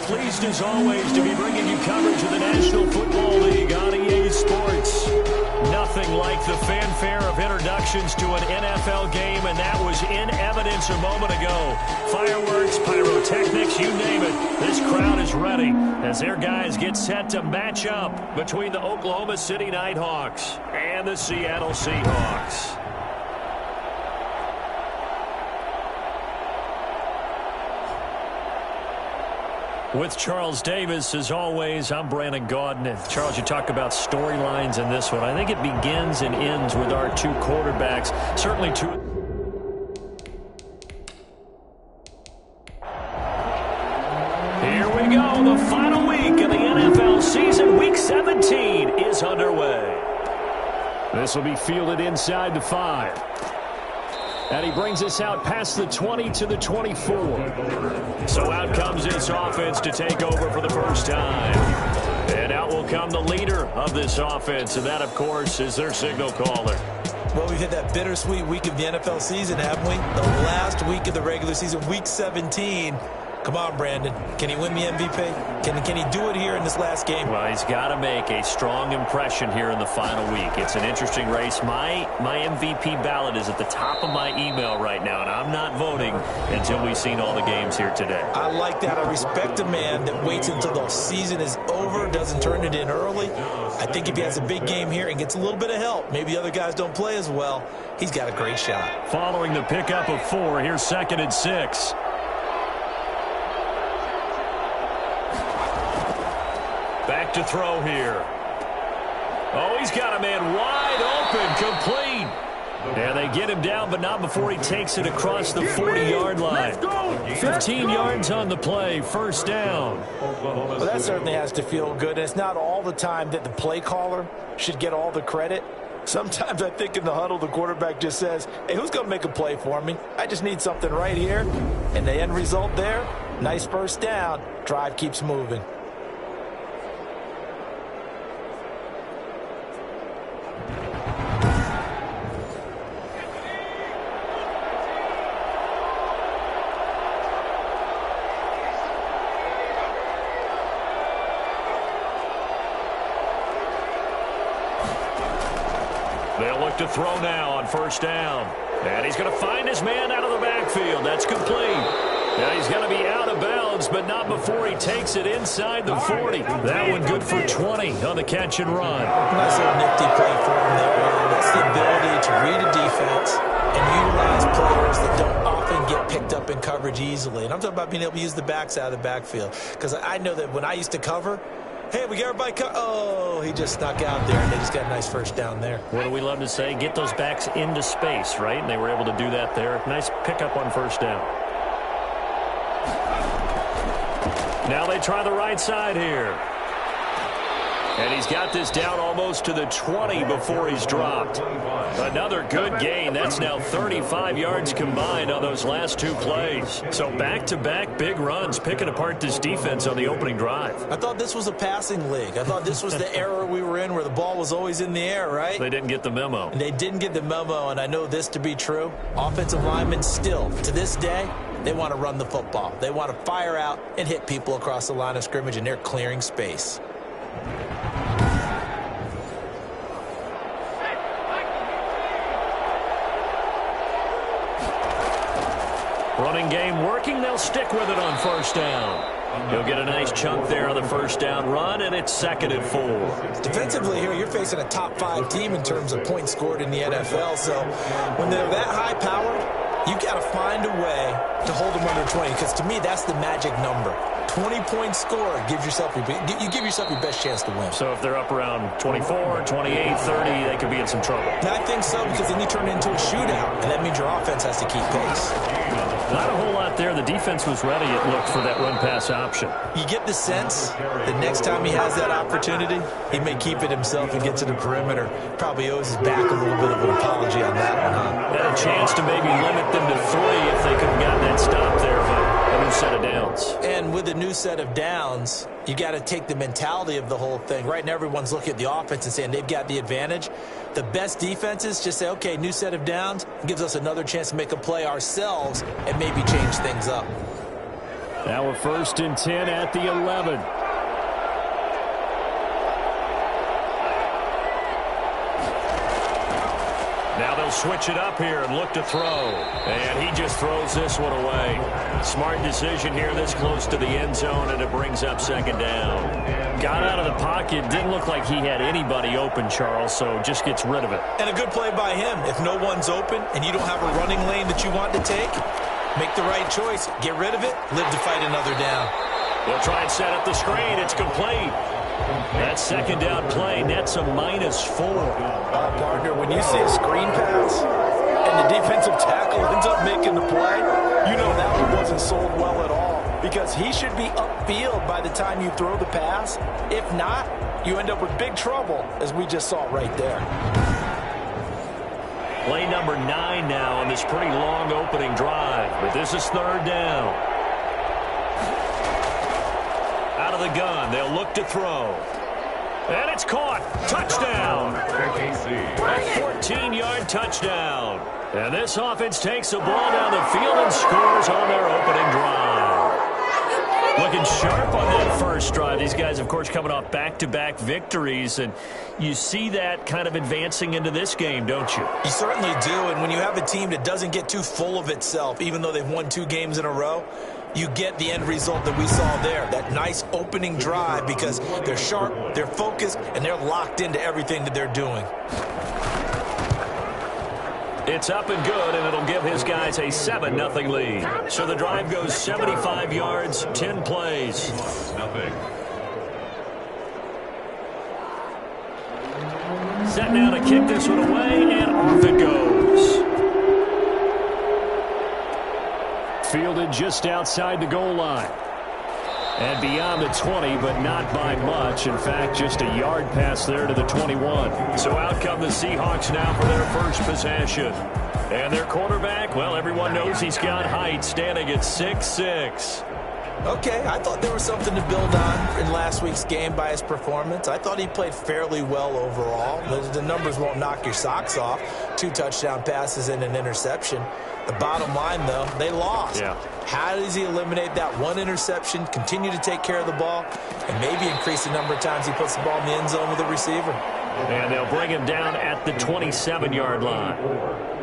pleased as always to be bringing you coverage of the National Football League on EA Sports. Nothing like the fanfare of introductions to an NFL game, and that was in evidence a moment ago. Fireworks, pyrotechnics, you name it. This crowd is ready as their guys get set to match up between the Oklahoma City Nighthawks and the Seattle Seahawks. With Charles Davis, as always, I'm Brandon Gaudin. Charles, you talk about storylines in this one. I think it begins and ends with our two quarterbacks. Certainly two. Here we go. The final week of the NFL season. Week 17 is underway. This will be fielded inside the 5. And he brings us out past the 20 to the 24. So out comes this offense to take over for the first time. And out will come the leader of this offense. And that, of course, is their signal caller. Well, we've hit that bittersweet week of the NFL season, haven't we? The last week of the regular season, week 17. Come on, Brandon. Can he win the MVP? Can he do it here in this last game? Well, he's got to make a strong impression here in the final week. It's an interesting race. My MVP ballot is at the top of my email right now, and I'm not voting until we've seen all the games here today. I like that. I respect a man that waits until the season is over, doesn't turn it in early. I think if he has a big game here and gets a little bit of help, maybe the other guys don't play as well, he's got a great shot. Following the pickup of 4, here's 2nd and 6. Back to throw here. Oh, he's got a man wide open, complete. And they get him down, but not before he takes it across the 40-yard line. 15 yards on the play, first down. Well, that certainly has to feel good. And it's not all the time that the play caller should get all the credit. Sometimes I think in the huddle, the quarterback just says, hey, who's going to make a play for me? I just need something right here. And the end result there, nice first down. Drive keeps moving. They'll look to throw now on first down. And he's going to find his man out of the backfield. That's complete. Now he's going to be out of bounds, but not before he takes it inside the 40. That one good for 20 on the catch and run. Nice little nifty play for him there. That's the ability to read a defense and utilize players that don't often get picked up in coverage easily. And I'm talking about being able to use the backs out of the backfield. Because I know that when I used to cover, hey, we got everybody oh, he just snuck out there, and they just got a nice first down there. What do we love to say? Get those backs into space, right? And they were able to do that there. Nice pickup on first down. Now they try the right side here. And he's got this down almost to the 20 before he's dropped. Another good gain. That's now 35 yards combined on those last 2 plays. So back-to-back big runs, picking apart this defense on the opening drive. I thought this was a passing league. I thought this was the era we were in where the ball was always in the air, right? They didn't get the memo. And they didn't get the memo, and I know this to be true. Offensive linemen still, to this day, they want to run the football. They want to fire out and hit people across the line of scrimmage, and they're clearing space. Running game working. They'll stick with it on first down. He'll get a nice chunk there on the first down run, and it's 2nd and 4. Defensively here, you're facing a top 5 team in terms of points scored in the NFL. So when they're that high-powered, you got to find a way to hold them under 20, because to me, that's the magic number. 20-point score gives yourself you give yourself your best chance to win. So if they're up around 24, 28, 30, they could be in some trouble. And I think so, because then you turn it into a shootout, and that means your offense has to keep pace. Not a whole lot there. The defense was ready, it looked, for that run-pass option. You get the sense that next time he has that opportunity, he may keep it himself and get to the perimeter. Probably owes his back a little bit of an apology on that one, huh? Had a chance to maybe limit them to 3 if they could have gotten that stop there, but a new set of downs. And with a new set of downs, you got to take the mentality of the whole thing. Right now, everyone's looking at the offense and saying they've got the advantage. The best defenses just say, okay, new set of downs, gives us another chance to make a play ourselves and maybe change things up. Now a 1st and 10 at the 11. Now they'll switch it up here and look to throw. And he just throws this one away. Smart decision here this close to the end zone, and it brings up 2nd down. Got out of the pocket. Didn't look like he had anybody open, Charles, so just gets rid of it. And a good play by him. If no one's open and you don't have a running lane that you want to take, make the right choice. Get rid of it. Live to fight another down. They'll try and set up the screen. It's complete. That 2nd down play nets a -4. Partner, when you see a screen pass and the defensive tackle ends up making the play, you know that one wasn't sold well at all, because he should be upfield by the time you throw the pass. If not, you end up with big trouble, as we just saw right there. Play number 9 now on this pretty long opening drive, but this is 3rd down. Out of the gun, they'll look to throw. And it's caught. Touchdown. A 14-yard touchdown. And this offense takes the ball down the field and scores on their opening drive. Looking sharp on that first drive. These guys, of course, coming off back-to-back victories, and you see that kind of advancing into this game, don't you? You certainly do, and when you have a team that doesn't get too full of itself, even though they've won 2 games in a row, you get the end result that we saw there, that nice opening drive, because they're sharp, they're focused, and they're locked into everything that they're doing. It's up and good, and it'll give his guys a 7-0 lead. So the drive goes 75 yards, 10 plays. Set now to kick this one away, and off it goes. Fielded just outside the goal line. And beyond the 20, but not by much. In fact, just a yard pass there to the 21. So out come the Seahawks now for their first possession. And their quarterback, well, everyone knows he's got height, standing at 6'6". Okay, I thought there was something to build on in last week's game by his performance. I thought he played fairly well overall. The numbers won't knock your socks off. 2 touchdown passes and an interception. The bottom line, though, they lost. Yeah. How does he eliminate that 1 interception, continue to take care of the ball, and maybe increase the number of times he puts the ball in the end zone with a receiver? And they'll bring him down at the 27-yard line.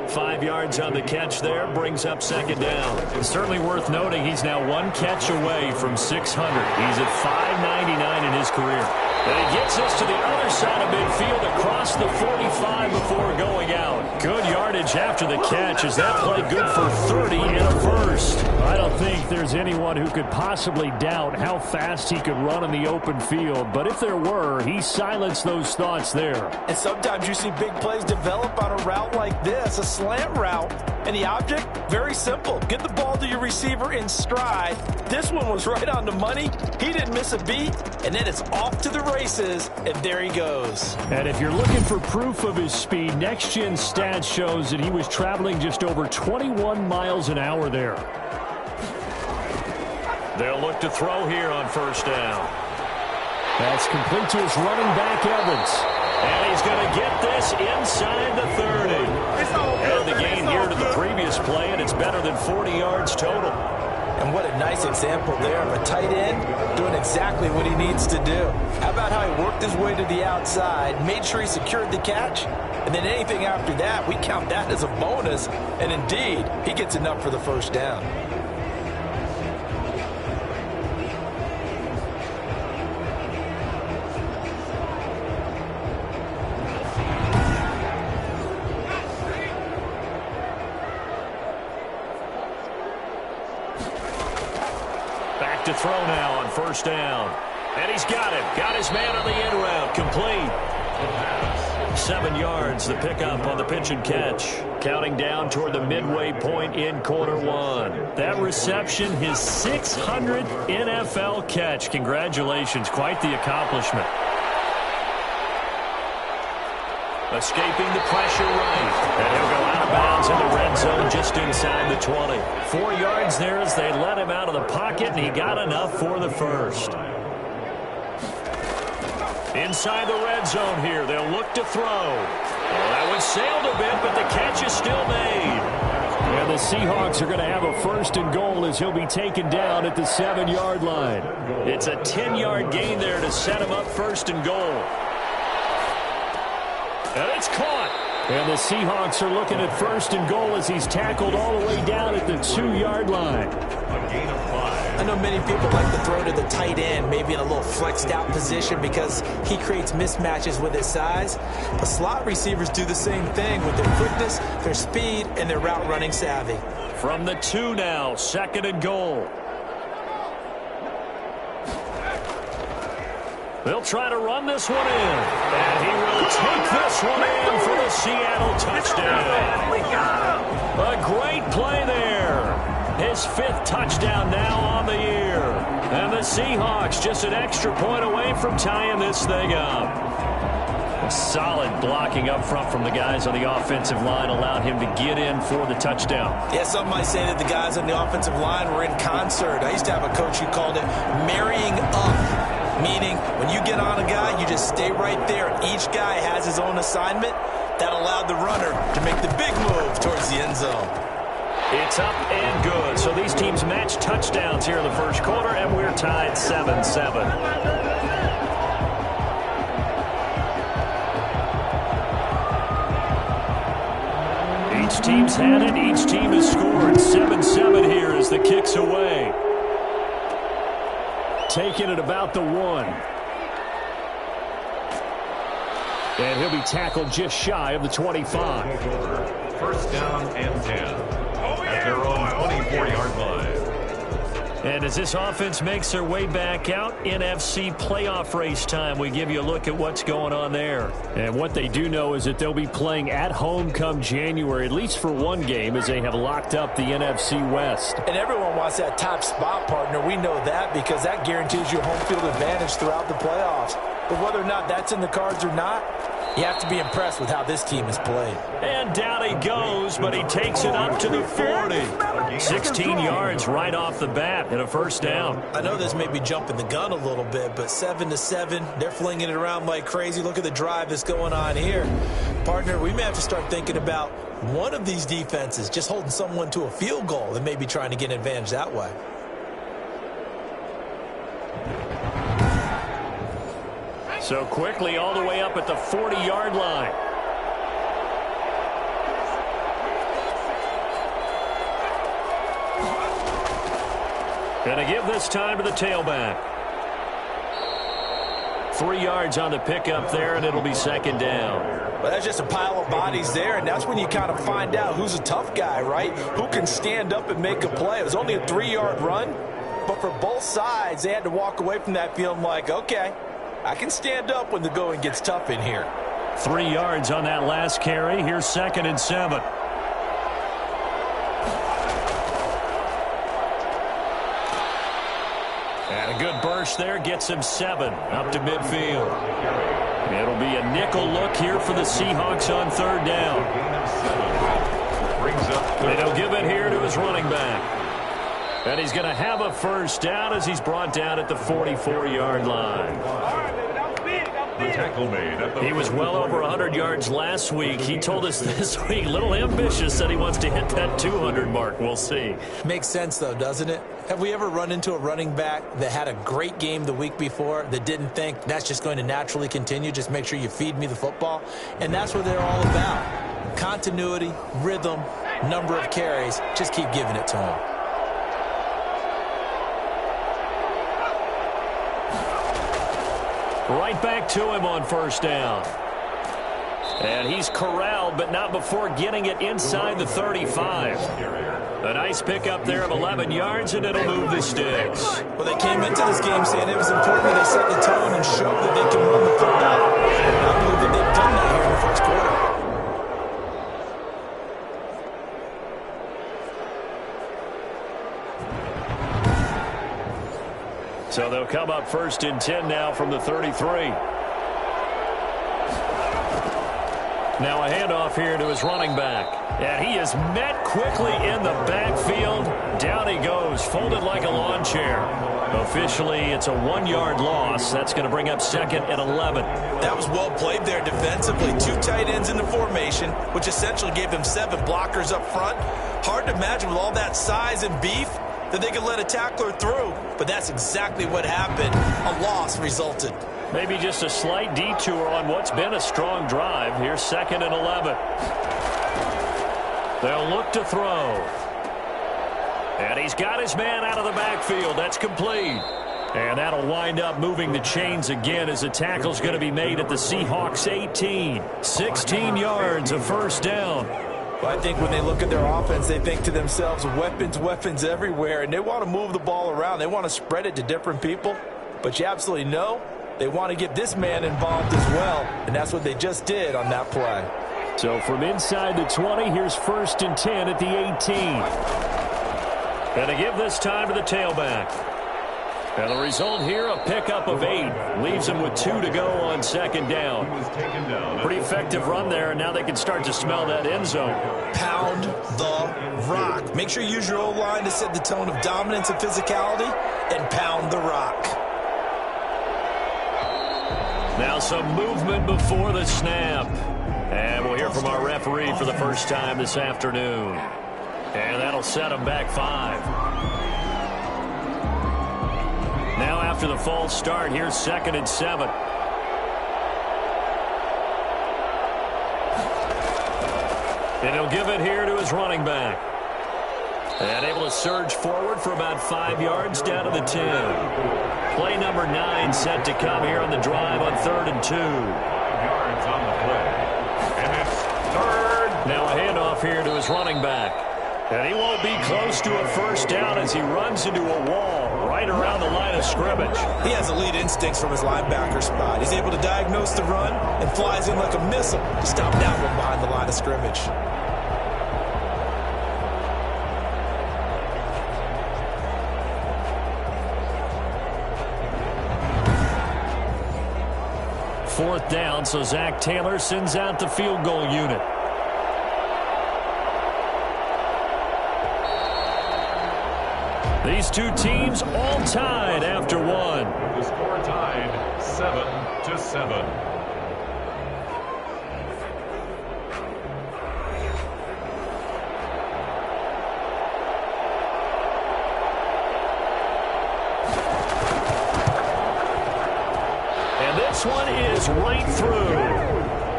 5 yards on the catch there, brings up 2nd down. It's certainly worth noting he's now 1 catch away from 600. He's at 599 in his career. And he gets us to the other side of midfield across the 45 before going out. Good yardage after the catch. Is that play good for 30 and a first? I don't think there's anyone who could possibly doubt how fast he could run in the open field. But if there were, he silenced those thoughts there. And sometimes you see big plays develop on a route like this, a slant route. And the object, very simple. Get the ball to your receiver in stride. This one was right on the money. He didn't miss a beat. And then it's off to the races, and there he goes. And if you're looking for proof of his speed, Next Gen Stats shows that he was traveling just over 21 miles an hour there. They'll look to throw here on 1st down. That's complete to his running back, Evans. And he's going to get this inside the 30. And the gain here to the previous play, and it's better than 40 yards total. And what a nice example there of a tight end doing exactly what he needs to do. How about how he worked his way to the outside, made sure he secured the catch, and then anything after that, we count that as a bonus. And indeed, he gets enough for the 1st down. To throw now on 1st down. And he's got it. Got his man on the end route. Complete. 7 yards, the pickup on the pitch and catch. Counting down toward the midway point in quarter 1. That reception, his 600th NFL catch. Congratulations. Quite the accomplishment. Escaping the pressure right. And he'll go out of bounds in the red zone just inside the 20. 4 yards there as they let him out of the pocket, and he got enough for the 1st. Inside the red zone here, they'll look to throw. Well, that one sailed a bit, but the catch is still made. And the Seahawks are going to have a 1st and goal as he'll be taken down at the 7-yard line. It's a 10-yard gain there to set him up 1st and goal. And it's caught. And the Seahawks are looking at 1st and goal as he's tackled all the way down at the 2-yard line. A gain of 5. I know many people like to throw to the tight end, maybe in a little flexed out position because he creates mismatches with his size. But slot receivers do the same thing with their quickness, their speed, and their route running savvy. From the 2 now, 2nd and goal. They'll try to run this one in. And he will take this one in for the Seattle touchdown. We got him! A great play there. His 5th touchdown now on the year. And the Seahawks just an extra point away from tying this thing up. Solid blocking up front from the guys on the offensive line allowed him to get in for the touchdown. Yeah, some might say that the guys on the offensive line were in concert. I used to have a coach who called it marrying up, meaning when you get on a guy, you just stay right there. Each guy has his own assignment. That allowed the runner to make the big move towards the end zone. It's up and good. So these teams match touchdowns here in the 1st quarter, and we're tied 7-7. Each team's had it. Each team has scored. 7-7 here as the kick's away. Taking it about the 1. And he'll be tackled just shy of the 25. 1st down and 10. At their own 24-yard line. And as this offense makes their way back out, NFC playoff race time, we give you a look at what's going on there. And what they do know is that they'll be playing at home come January, at least for one game, as they have locked up the NFC West. And everyone wants that top spot, partner. We know that because that guarantees you home field advantage throughout the playoffs. But whether or not that's in the cards or not, you have to be impressed with how this team has played. And down he goes, but he takes it up to the 40. 16 yards right off the bat and a 1st down. I know this may be jumping the gun a little bit, but 7-7, they're flinging it around like crazy. Look at the drive that's going on here. Partner, we may have to start thinking about one of these defenses just holding someone to a field goal and maybe trying to get an advantage that way. So quickly all the way up at the 40-yard line. Going to give this time to the tailback. 3 yards on the pickup there, and it'll be 2nd down. Well, that's just a pile of bodies there, and that's when you kind of find out who's a tough guy, right? Who can stand up and make a play. It was only a 3-yard run, but for both sides, they had to walk away from that feeling like, okay, I can stand up when the going gets tough in here. 3 yards on that last carry. Here's 2nd and 7. And a good burst there gets him 7 up to midfield. It'll be a nickel look here for the Seahawks on 3rd down. And he'll give it here to his running back. And he's going to have a 1st down as he's brought down at the 44-yard line. The tackle made at the He was well over 100 yards last week. He told us this week, a little ambitious, that he wants to hit that 200 mark. We'll see. Makes sense, though, doesn't it? Have we ever run into a running back that had a great game the week before that didn't think that's just going to naturally continue? Just make sure you feed me the football. And that's what they're all about. Continuity, rhythm, number of carries. Just keep giving it to him. Right back to him on 1st down. And he's corralled, but not before getting it inside the 35. A nice pickup there of 11 yards, and it'll move the sticks. Well, they came into this game saying it was important that they set the tone and show that they can run the football. And I believe that they've done that here in the 1st quarter. So they'll come up 1st and 10 now from the 33. Now a handoff here to his running back. And he is met quickly in the backfield. Down he goes, folded like a lawn chair. Officially, it's a 1-yard loss. That's going to bring up 2nd and 11. That was well played there defensively. 2 tight ends in the formation, which essentially gave them 7 blockers up front. Hard to imagine with all that size and beef that they could let a tackler through. But that's exactly what happened. A loss resulted. Maybe just a slight detour on what's been a strong drive. Here's 2nd and 11. They'll look to throw. And he's got his man out of the backfield. That's complete. And that'll wind up moving the chains again as the tackle's going to be made at the Seahawks 18. 16 yards of first down. Well, I think when they look at their offense, they think to themselves, weapons, weapons everywhere, and they want to move the ball around. They want to spread it to different people. But you absolutely know they want to get this man involved as well, and that's what they just did on that play. So from inside the 20, here's 1st and 10 at the 18. Going to give this time to the tailback. And the result here, a pickup of 8. Leaves them with 2 to go on 2nd down. Pretty effective run there, and now they can start to smell that end zone. Pound the rock. Make sure you use your O-line to set the tone of dominance and physicality, and pound the rock. Now some movement before the snap. And we'll hear from our referee for the first time this afternoon. And that'll set them back 5. Now after the false start, here's 2nd and 7. And he'll give it here to his running back. And able to surge forward for about 5 yards down to the 10. Play number 9 set to come here on the drive on 3rd and 2. 5 yards on the play. And it's 3rd. Now a handoff here to his running back. And he won't be close to a first down as he runs into a wall right around the line of scrimmage. He has elite instincts from his linebacker spot. He's able to diagnose the run and flies in like a missile to stop that one behind the line of scrimmage. Fourth down, so Zach Taylor sends out the field goal unit. These two teams all tied after one. The score tied 7-7. And this one is right through.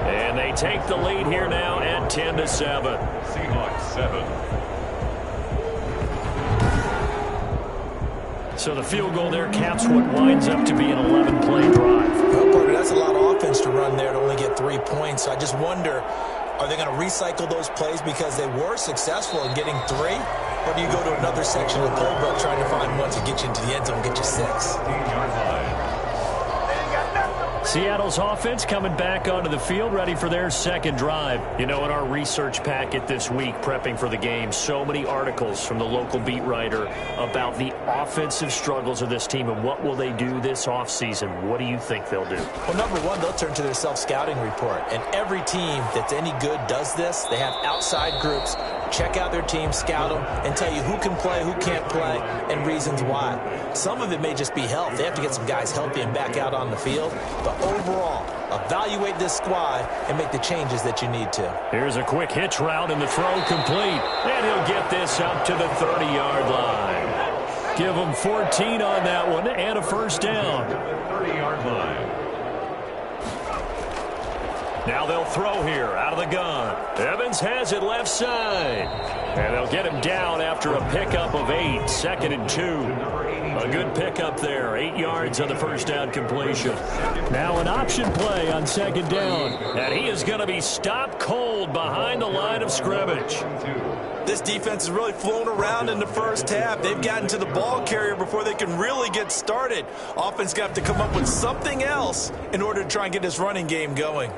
And they take the lead here now at 10-7. Seahawks 7. So the field goal there caps what winds up to be an 11-play drive. Well, Parker, that's a lot of offense to run there to only get 3 points. I just wonder, are they going to recycle those plays because they were successful in getting 3? Or do you go to another section of the playbook trying to find one to get you into the end zone and get you 6? Seattle's offense coming back onto the field, ready for their second drive. You know, in our research packet this week, prepping for the game, so many articles from the local beat writer about the offensive struggles of this team and what will they do this offseason. What do you think they'll do? Well, number one, they'll turn to their self-scouting report. And every team that's any good does this. They have outside groups. Check out their team, scout them, and tell you who can play, who can't play, and reasons why. Some of it may just be health. They have to get some guys healthy and back out on the field. But overall, evaluate this squad and make the changes that you need to. Here's a quick hitch route and the throw complete. And he'll get this up to the 30-yard line. Give him 14 on that one and a first down. 30-yard line. Now they'll throw here out of the gun. Evans has it left side. And they'll get him down after a pickup of 8. 2nd and 2. A good pickup there. 8 yards on the first down completion. Now an option play on 2nd down. And he is going to be stopped cold behind the line of scrimmage. This defense has really flown around in the first half. They've gotten to the ball carrier before they can really get started. Offense got to come up with something else in order to try and get this running game going.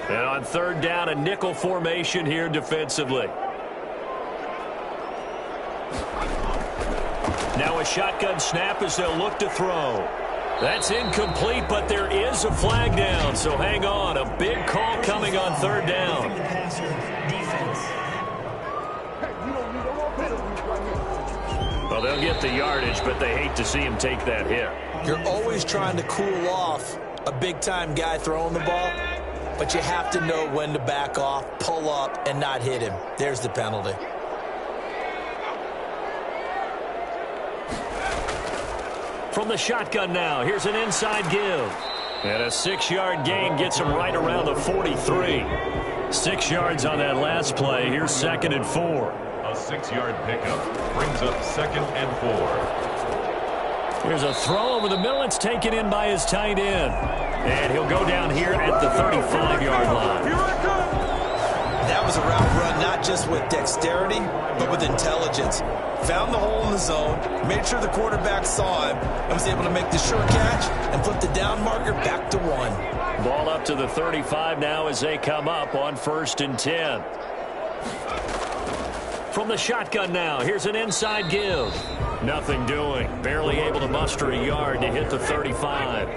And on 3rd down, a nickel formation here defensively. Now a shotgun snap as they'll look to throw. That's incomplete, but there is a flag down, so hang on. A big call coming on 3rd down. Well, they'll get the yardage, but they hate to see him take that hit. You're always trying to cool off a big-time guy throwing the ball, but you have to know when to back off, pull up, and not hit him. There's the penalty. From the shotgun now, here's an inside give. And a 6-yard gain gets him right around the 43. 6 yards on that last play. Here's 2nd and 4. A 6-yard pickup brings up 2nd and 4. Here's a throw over the middle. It's taken in by his tight end. And he'll go down here at the 35-yard line. That was a route run not just with dexterity, but with intelligence. Found the hole in the zone, made sure the quarterback saw him, and was able to make the sure catch and flip the down marker back to 1. Ball up to the 35 now as they come up on 1st and 10. From the shotgun now, here's an inside give. Nothing doing. Barely able to muster a yard to hit the 35.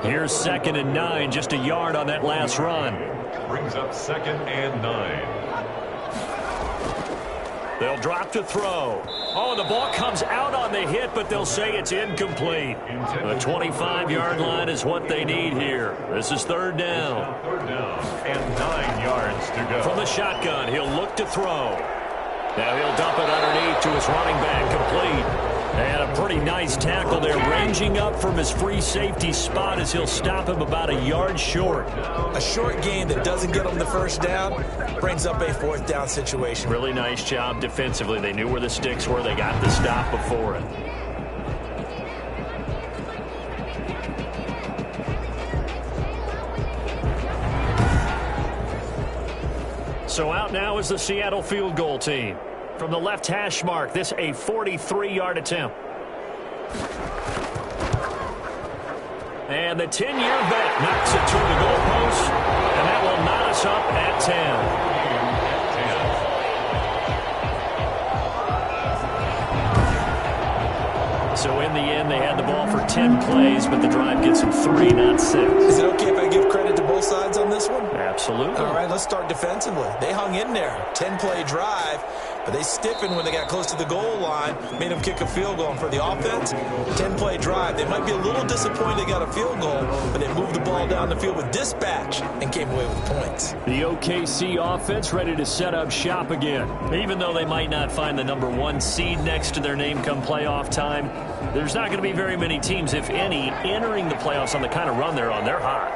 Here's 2nd and 9, just a yard on that last run. Brings up 2nd and 9. They'll drop to throw. Oh, the ball comes out on the hit, but they'll say it's incomplete. The 25-yard line is what they need here. This is 3rd down. 3rd down and 9 yards to go. From the shotgun, he'll look to throw. Now he'll dump it underneath to his running back, complete. And a pretty nice tackle there, ranging up from his free safety spot as he'll stop him about a yard short. A short gain that doesn't get him the 1st down brings up a 4th down situation. Really nice job defensively. They knew where the sticks were. They got the stop before it. So out now is the Seattle field goal team. From the left hash mark, this a 43-yard attempt. And the 10-year vet knocks it toward the goalpost, and that will knot us up at 10. So in the end, they had the ball for 10 plays, but the drive gets them 3, not 6. Is it okay if I give credit to both sides on this one? Absolutely. All right, let's start defensively. They hung in there. 10-play drive, but they stiffened when they got close to the goal line, made them kick a field goal. And for the offense, 10-play drive. They might be a little disappointed they got a field goal, but they moved the ball down the field with dispatch and came away with points. The OKC offense ready to set up shop again. Even though they might not find the number 1 seed next to their name come playoff time, there's not going to be very many teams, if any, entering the playoffs on the kind of run they're on. They're hot.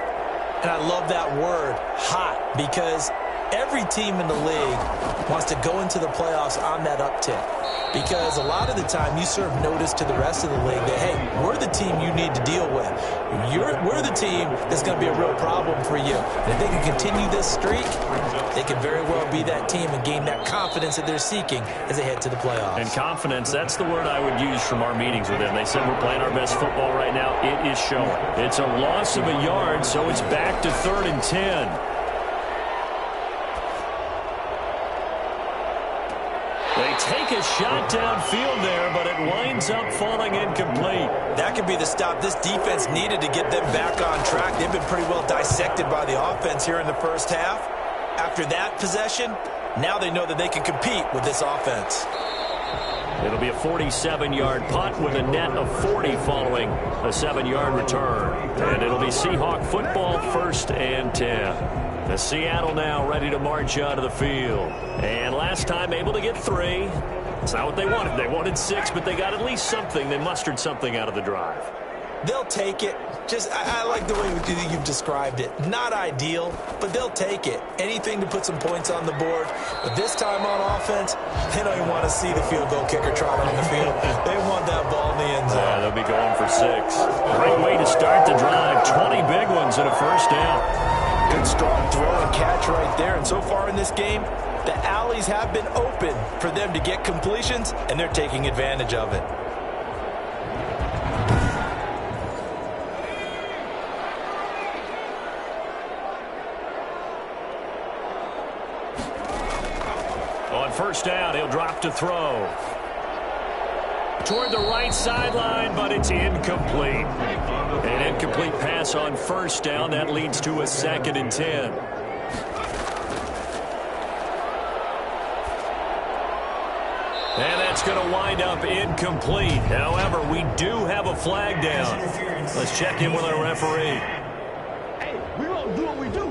And I love that word, hot, because every team in the league wants to go into the playoffs on that uptick. Because a lot of the time you serve notice to the rest of the league that, hey, we're the team you need to deal with. We're the team that's going to be a real problem for you. And if they can continue this streak, they can very well be that team and gain that confidence that they're seeking as they head to the playoffs. And confidence, that's the word I would use from our meetings with them. They said we're playing our best football right now. It is showing. It's a loss of a yard, so it's back to 3rd and 10. They take a shot downfield there, but it winds up falling incomplete. That could be the stop this defense needed to get them back on track. They've been pretty well dissected by the offense here in the 1st half. After that possession, now they know that they can compete with this offense. It'll be a 47-yard punt with a net of 40 following a 7-yard return. And it'll be Seahawk football, 1st and 10. The Seattle now ready to march out of the field. And last time able to get 3. It's not what they wanted. They wanted 6, but they got at least something. They mustered something out of the drive. They'll take it. I like the way you've described it. Not ideal, but they'll take it. Anything to put some points on the board. But this time on offense, they don't even want to see the field goal kicker trot on the field. They want that ball in the end zone. Yeah, they'll be going for 6. Great way to start the drive. 20 big ones and a 1st down. Good strong throw and catch right there. And so far in this game, the alleys have been open for them to get completions, and they're taking advantage of it. On 1st down, he'll drop to throw. Toward the right sideline, but it's incomplete. An incomplete pass on 1st down. That leads to a 2nd and 10. And that It's going to wind up incomplete. However, we do have a flag down. Let's check in with our referee. Hey, we won't do what we do.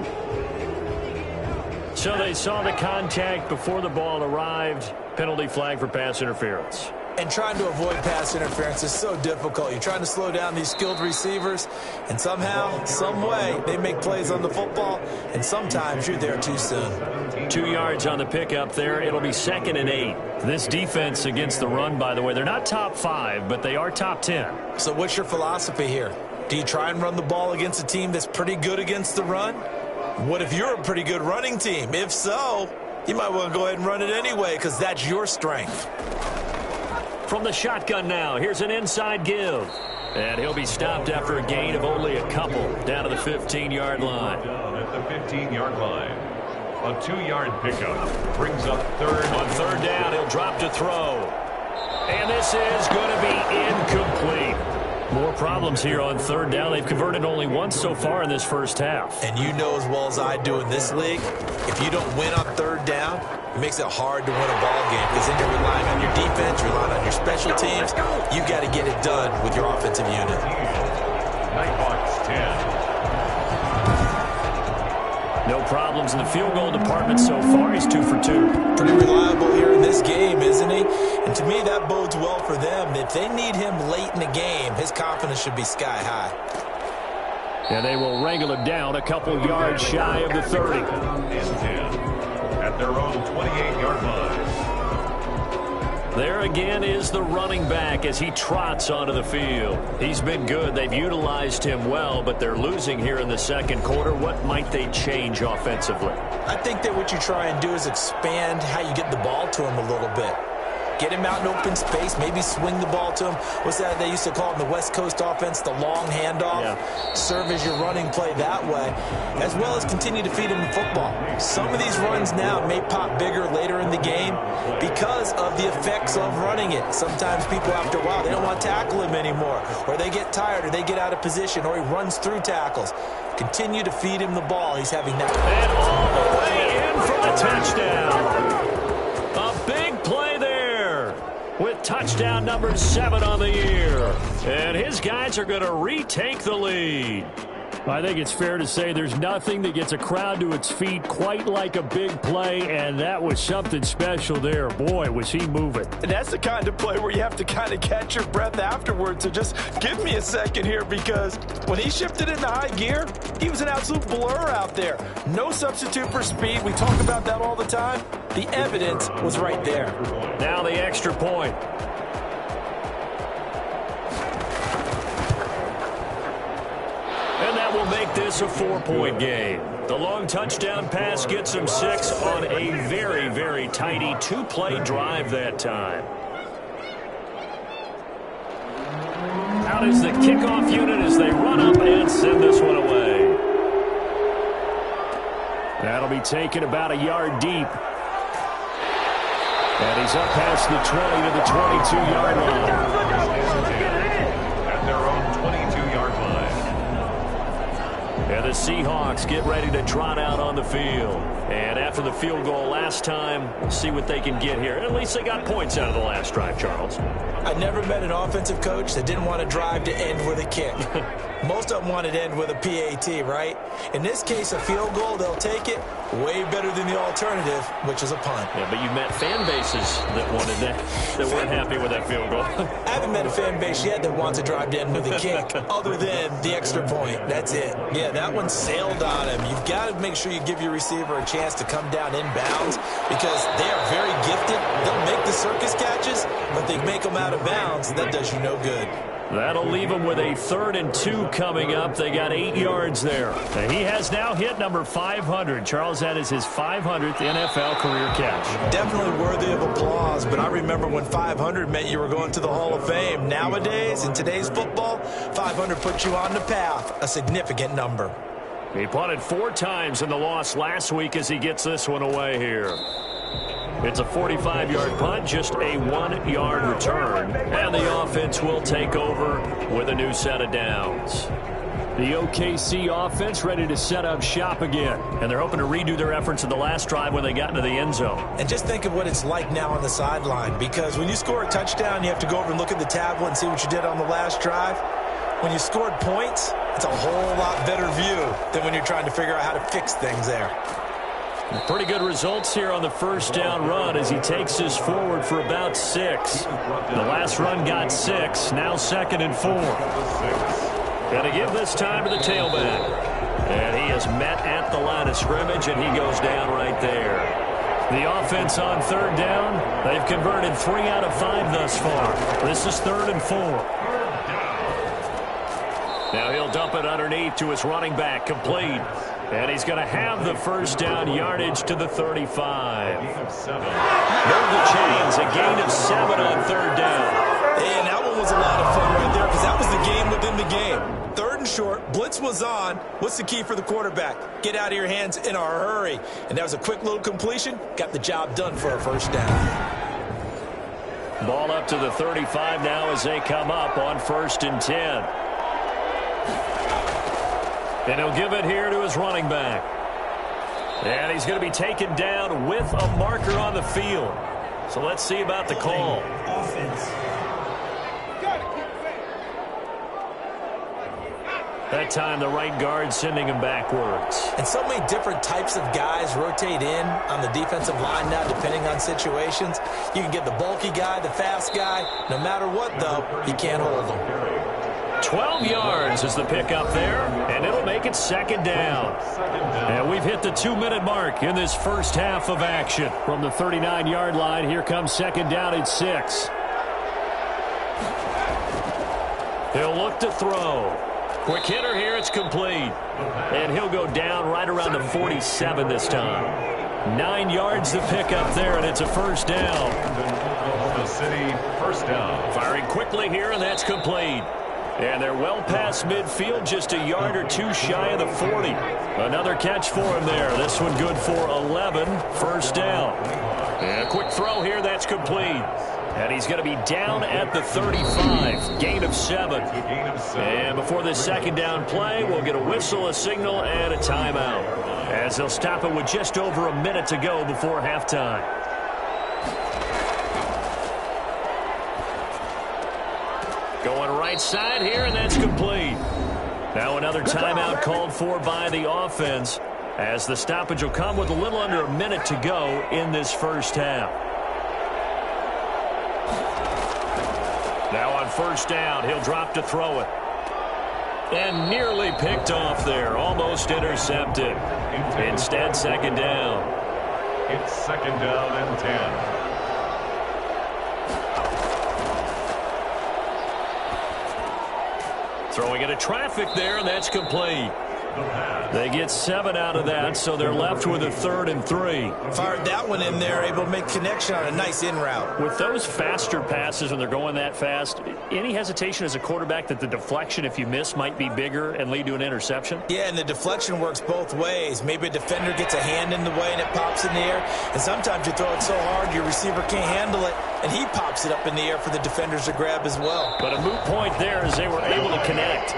So they saw the contact before the ball arrived. Penalty flag for pass interference. And trying to avoid pass interference is so difficult. You're trying to slow down these skilled receivers, and somehow, some way, they make plays on the football, and sometimes you're there too soon. 2 yards on the pickup there. It'll be 2nd and 8. This defense against the run, by the way, they're not top 5, but they are top 10. So what's your philosophy here? Do you try and run the ball against a team that's pretty good against the run? What if you're a pretty good running team? If so, you might want to go ahead and run it anyway because that's your strength. From the shotgun now, here's an inside give. And he'll be stopped after a gain of only a couple down to the 15-yard line. Down at the 15-yard line. A 2-yard pickup brings up third. On third down, he'll drop to throw. And this is going to be incomplete. More problems here on third down. They've converted only once so far in this first half. And you know as well as I do in this league, if you don't win on third down, it makes it hard to win a ball game because then you're relying on your defense, you're relying on your special teams. You've got to get it done with your offensive unit. Nighthawks 10. No problems in the field goal department so far. He's 2 for 2. Pretty reliable here in this game, isn't he? And to me, that bodes well for them. If they need him late in the game, his confidence should be sky high. And they will wrangle him down a couple yards shy of the 30. And 10 at their own 28-yard line. There again is the running back as he trots onto the field. He's been good. They've utilized him well, but they're losing here in the second quarter. What might they change offensively? I think that what you try and do is expand how you get the ball to him a little bit. Get him out in open space, maybe swing the ball to him. What's that they used to call it in the West Coast offense, the long handoff? Yeah. Serve as your running play that way, as well as continue to feed him the football. Some of these runs now may pop bigger later in the game because of the effects of running it. Sometimes people, after a while, they don't want to tackle him anymore, or they get tired, or they get out of position, or he runs through tackles. Continue to feed him the ball. He's having that. And all the way in for the touchdown. A big play there with touchdown number 7 on the year. And his guys are going to retake the lead. I think it's fair to say there's nothing that gets a crowd to its feet quite like a big play, and that was something special there. Boy, was he moving. And that's the kind of play where you have to kind of catch your breath afterwards. So just give me a second here, because when he shifted into high gear, he was an absolute blur out there. No substitute for speed. We talk about that all the time. The evidence was right there. Now the extra point. And that will make this a 4-point game. The long touchdown pass gets him 6 on a very, very tidy 2-play drive that time. Out is the kickoff unit as they run up and send this one away. That'll be taken about a yard deep. And he's up past the 20 to the 22-yard line. At their own 22-yard line. And the Seahawks get ready to trot out on the field. And after the field goal last time, we'll see what they can get here. At least they got points out of the last drive, Charles. I never met an offensive coach that didn't want to drive to end with a kick. Most of them wanted to end with a PAT, right? In this case, a field goal, they'll take it. Way better than the alternative, which is a punt. Yeah, but you met fan bases that wanted that, that weren't happy with that field goal. I haven't met a fan base yet that wants to drive to end with a kick, other than the extra point. That's it. Yeah, that one sailed on him. You've got to make sure you give your receiver a chance to come down inbounds, because they are very gifted. They'll make the circus catches, but they make them out of bounds. That does you no good. That'll leave them with a 3rd and 2 coming up. They got 8 yards there. He has now hit number 500. Charles, that is his 500th NFL career catch. Definitely worthy of applause, but I remember when 500 meant you were going to the Hall of Fame. Nowadays, in today's football, 500 puts you on the path, a significant number. He punted 4 times in the loss last week as he gets this one away here. It's a 45-yard punt, just a 1-yard return. And the offense will take over with a new set of downs. The OKC offense ready to set up shop again. And they're hoping to redo their efforts in the last drive when they got into the end zone. And just think of what it's like now on the sideline, because when you score a touchdown, you have to go over and look at the tablet and see what you did on the last drive. When you scored points, it's a whole lot better view than when you're trying to figure out how to fix things there. Pretty good results here on the first down run as he takes us forward for about 6. The last run got 6, now 2nd and 4. Going to give this time to the tailback. And he is met at the line of scrimmage, and he goes down right there. The offense on 3rd down, they've converted 3 out of 5 thus far. This is 3rd and 4. Now he'll dump it underneath to his running back, complete. And he's going to have the first down yardage to the 35. Move the chains, a gain of 7 on 3rd down. And that one was a lot of fun right there because that was the game within the game. 3rd and short, blitz was on. What's the key for the quarterback? Get out of your hands in a hurry. And that was a quick little completion. Got the job done for a first down. Ball up to the 35 now as they come up on 1st and 10. And he'll give it here to his running back. And he's going to be taken down with a marker on the field. So let's see about the call. That time the right guard sending him backwards. And so many different types of guys rotate in on the defensive line now depending on situations. You can get the bulky guy, the fast guy. No matter what, though, you can't hold them. 12 yards is the pickup there, and it'll make it 2nd down. And we've hit the 2-minute mark in this first half of action. From the 39-yard line, here comes 2nd down at 6. He'll look to throw. Quick hitter here, it's complete. And he'll go down right around the 47 this time. 9 yards the pickup there, and it's a first down. The City, first down. Firing quickly here, and that's complete. And they're well past midfield, just a yard or 2 shy of the 40. Another catch for him there. This one good for 11. First down. And a quick throw here. That's complete. And he's going to be down at the 35. Gain of 7. And before this 2nd down play, we'll get a whistle, a signal, and a timeout. As they'll stop it with just over a minute to go before halftime. Going right side here, and that's complete. Now another timeout called for by the offense, as the stoppage will come with a little under a minute to go in this first half. Now on first down, he'll drop to throw it. And nearly picked off there, almost intercepted. Instead, 2nd down. It's 2nd down and 10. Throwing into traffic there, and that's complete. They get 7 out of that, so they're left with a 3rd and 3. Fired that one in there, able to make connection on a nice in route. With those faster passes when they're going that fast, any hesitation as a quarterback that the deflection, if you miss, might be bigger and lead to an interception? Yeah, and the deflection works both ways. Maybe a defender gets a hand in the way and it pops in the air. And sometimes you throw it so hard your receiver can't handle it, and he pops it up in the air for the defenders to grab as well. But a moot point there as they were able to connect.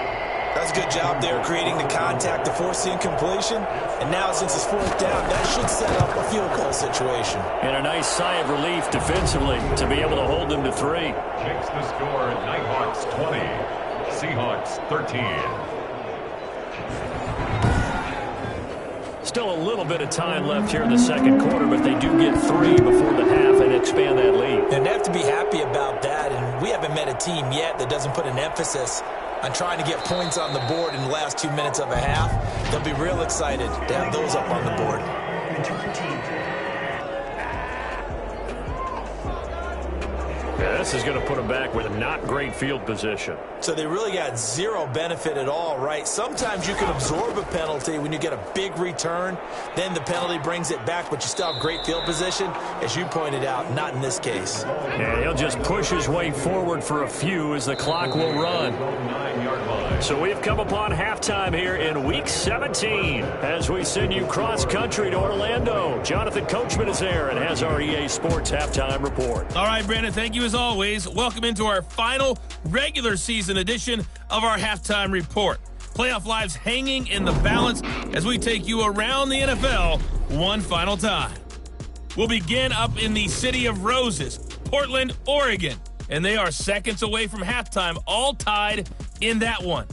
That's a good job there creating the contact to force the incompletion. And now since it's 4th down, that should set up a field goal situation. And a nice sigh of relief defensively to be able to hold them to 3. Makes the score Nighthawks 20, Seahawks 13. Still a little bit of time left here in the 2nd quarter, but they do get 3 before the half and expand that lead. And they have to be happy about that. And we haven't met a team yet that doesn't put an emphasis on trying to get points on the board in the last 2 minutes of a half. They'll be real excited to have those up on the board. Yeah, this is going to put them back with not great field position. So they really got 0 benefit at all, right? Sometimes you can absorb a penalty when you get a big return. Then the penalty brings it back, but you still have great field position. As you pointed out, not in this case. Yeah, he'll just push his way forward for a few as the clock will run. So we've come upon halftime here in Week 17 as we send you cross-country to Orlando. Jonathan Coachman is there and has our EA Sports Halftime Report. All right, Brandon, thank you as always. Welcome into our final regular season edition of our Halftime Report. Playoff lives hanging in the balance as we take you around the NFL one final time. We'll begin up in the City of Roses, Portland, Oregon, and they are seconds away from halftime, all tied in that one.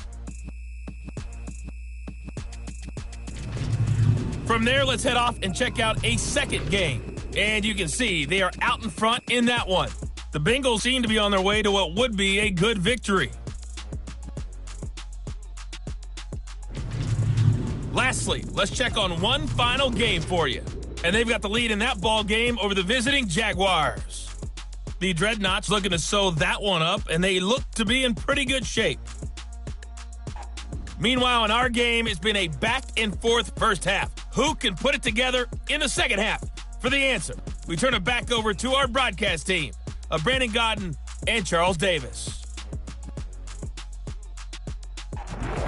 From there, let's head off and check out a second game. And you can see they are out in front in that one. The Bengals seem to be on their way to what would be a good victory. Lastly, let's check on one final game for you. And they've got the lead in that ball game over the visiting Jaguars. The Dreadnoughts looking to sew that one up, and they look to be in pretty good shape. Meanwhile, in our game, it's been a back-and-forth first half. Who can put it together in the second half? For the answer, we turn it back over to our broadcast team of Brandon Godden and Charles Davis.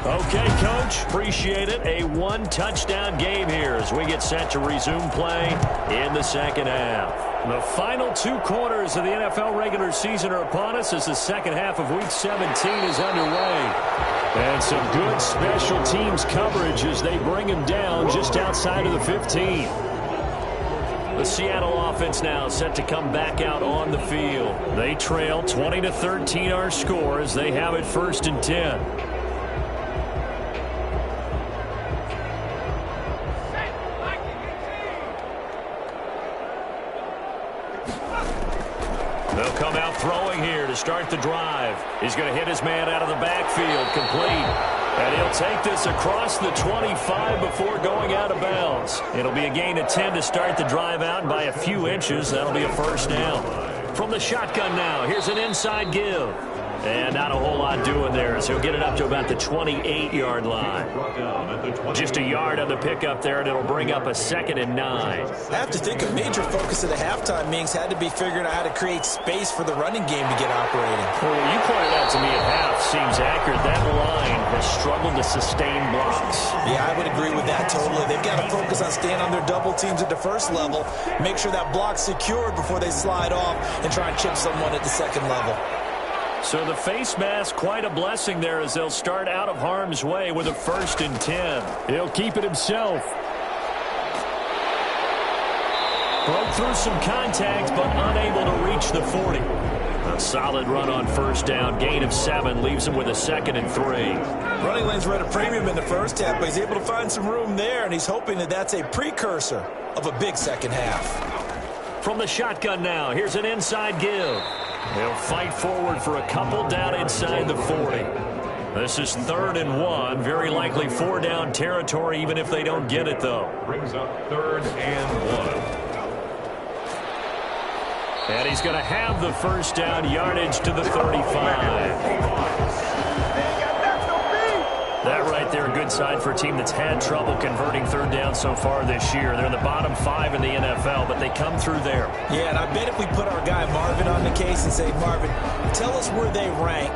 Okay, Coach, appreciate it. A one-touchdown game here as we get set to resume play in the second half. The final two quarters of the NFL regular season are upon us as the second half of Week 17 is underway. And some good special teams coverage as they bring him down just outside of the 15. The Seattle offense now set to come back out on the field. They trail 20-13 our score as they have it 1st and 10. They'll come out throwing here to start the drive. He's going to hit his man out of the backfield, complete. And he'll take this across the 25 before going out of bounds. It'll be a gain of 10 to start the drive out by a few inches. That'll be a first down. From the shotgun now, here's an inside give. And not a whole lot doing there as he'll get it up to about the 28-yard line. Just a yard on the pickup there, and it'll bring up a 2nd and 9. I have to think a major focus of the halftime meetings had to be figuring out how to create space for the running game to get operating. Well, you pointed out to me at half seems accurate. That line has struggled to sustain blocks. Yeah, I would agree with that totally. They've got to focus on staying on their double teams at the first level, make sure that block's secured before they slide off and try and chip someone at the second level. So the face mask, quite a blessing there as they'll start out of harm's way with a 1st and 10. He'll keep it himself. Broke through some contacts, but unable to reach the 40. A solid run on 1st down. Gain of 7 leaves him with a 2nd and 3. Running lanes were at a premium in the first half, but he's able to find some room there, and he's hoping that that's a precursor of a big second half. From the shotgun now, here's an inside give. They'll fight forward for a couple down inside the 40. This is 3rd and 1. Very likely 4-down territory, even if they don't get it, though. Brings up 3rd and 1. And he's going to have the 1st down, yardage to the 35. That right there, a good sign for a team that's had trouble converting 3rd down so far this year. They're in the bottom 5 in the NFL, but they come through there. Yeah, and I bet if we put our guy Marvin on the case and say, Marvin, tell us where they rank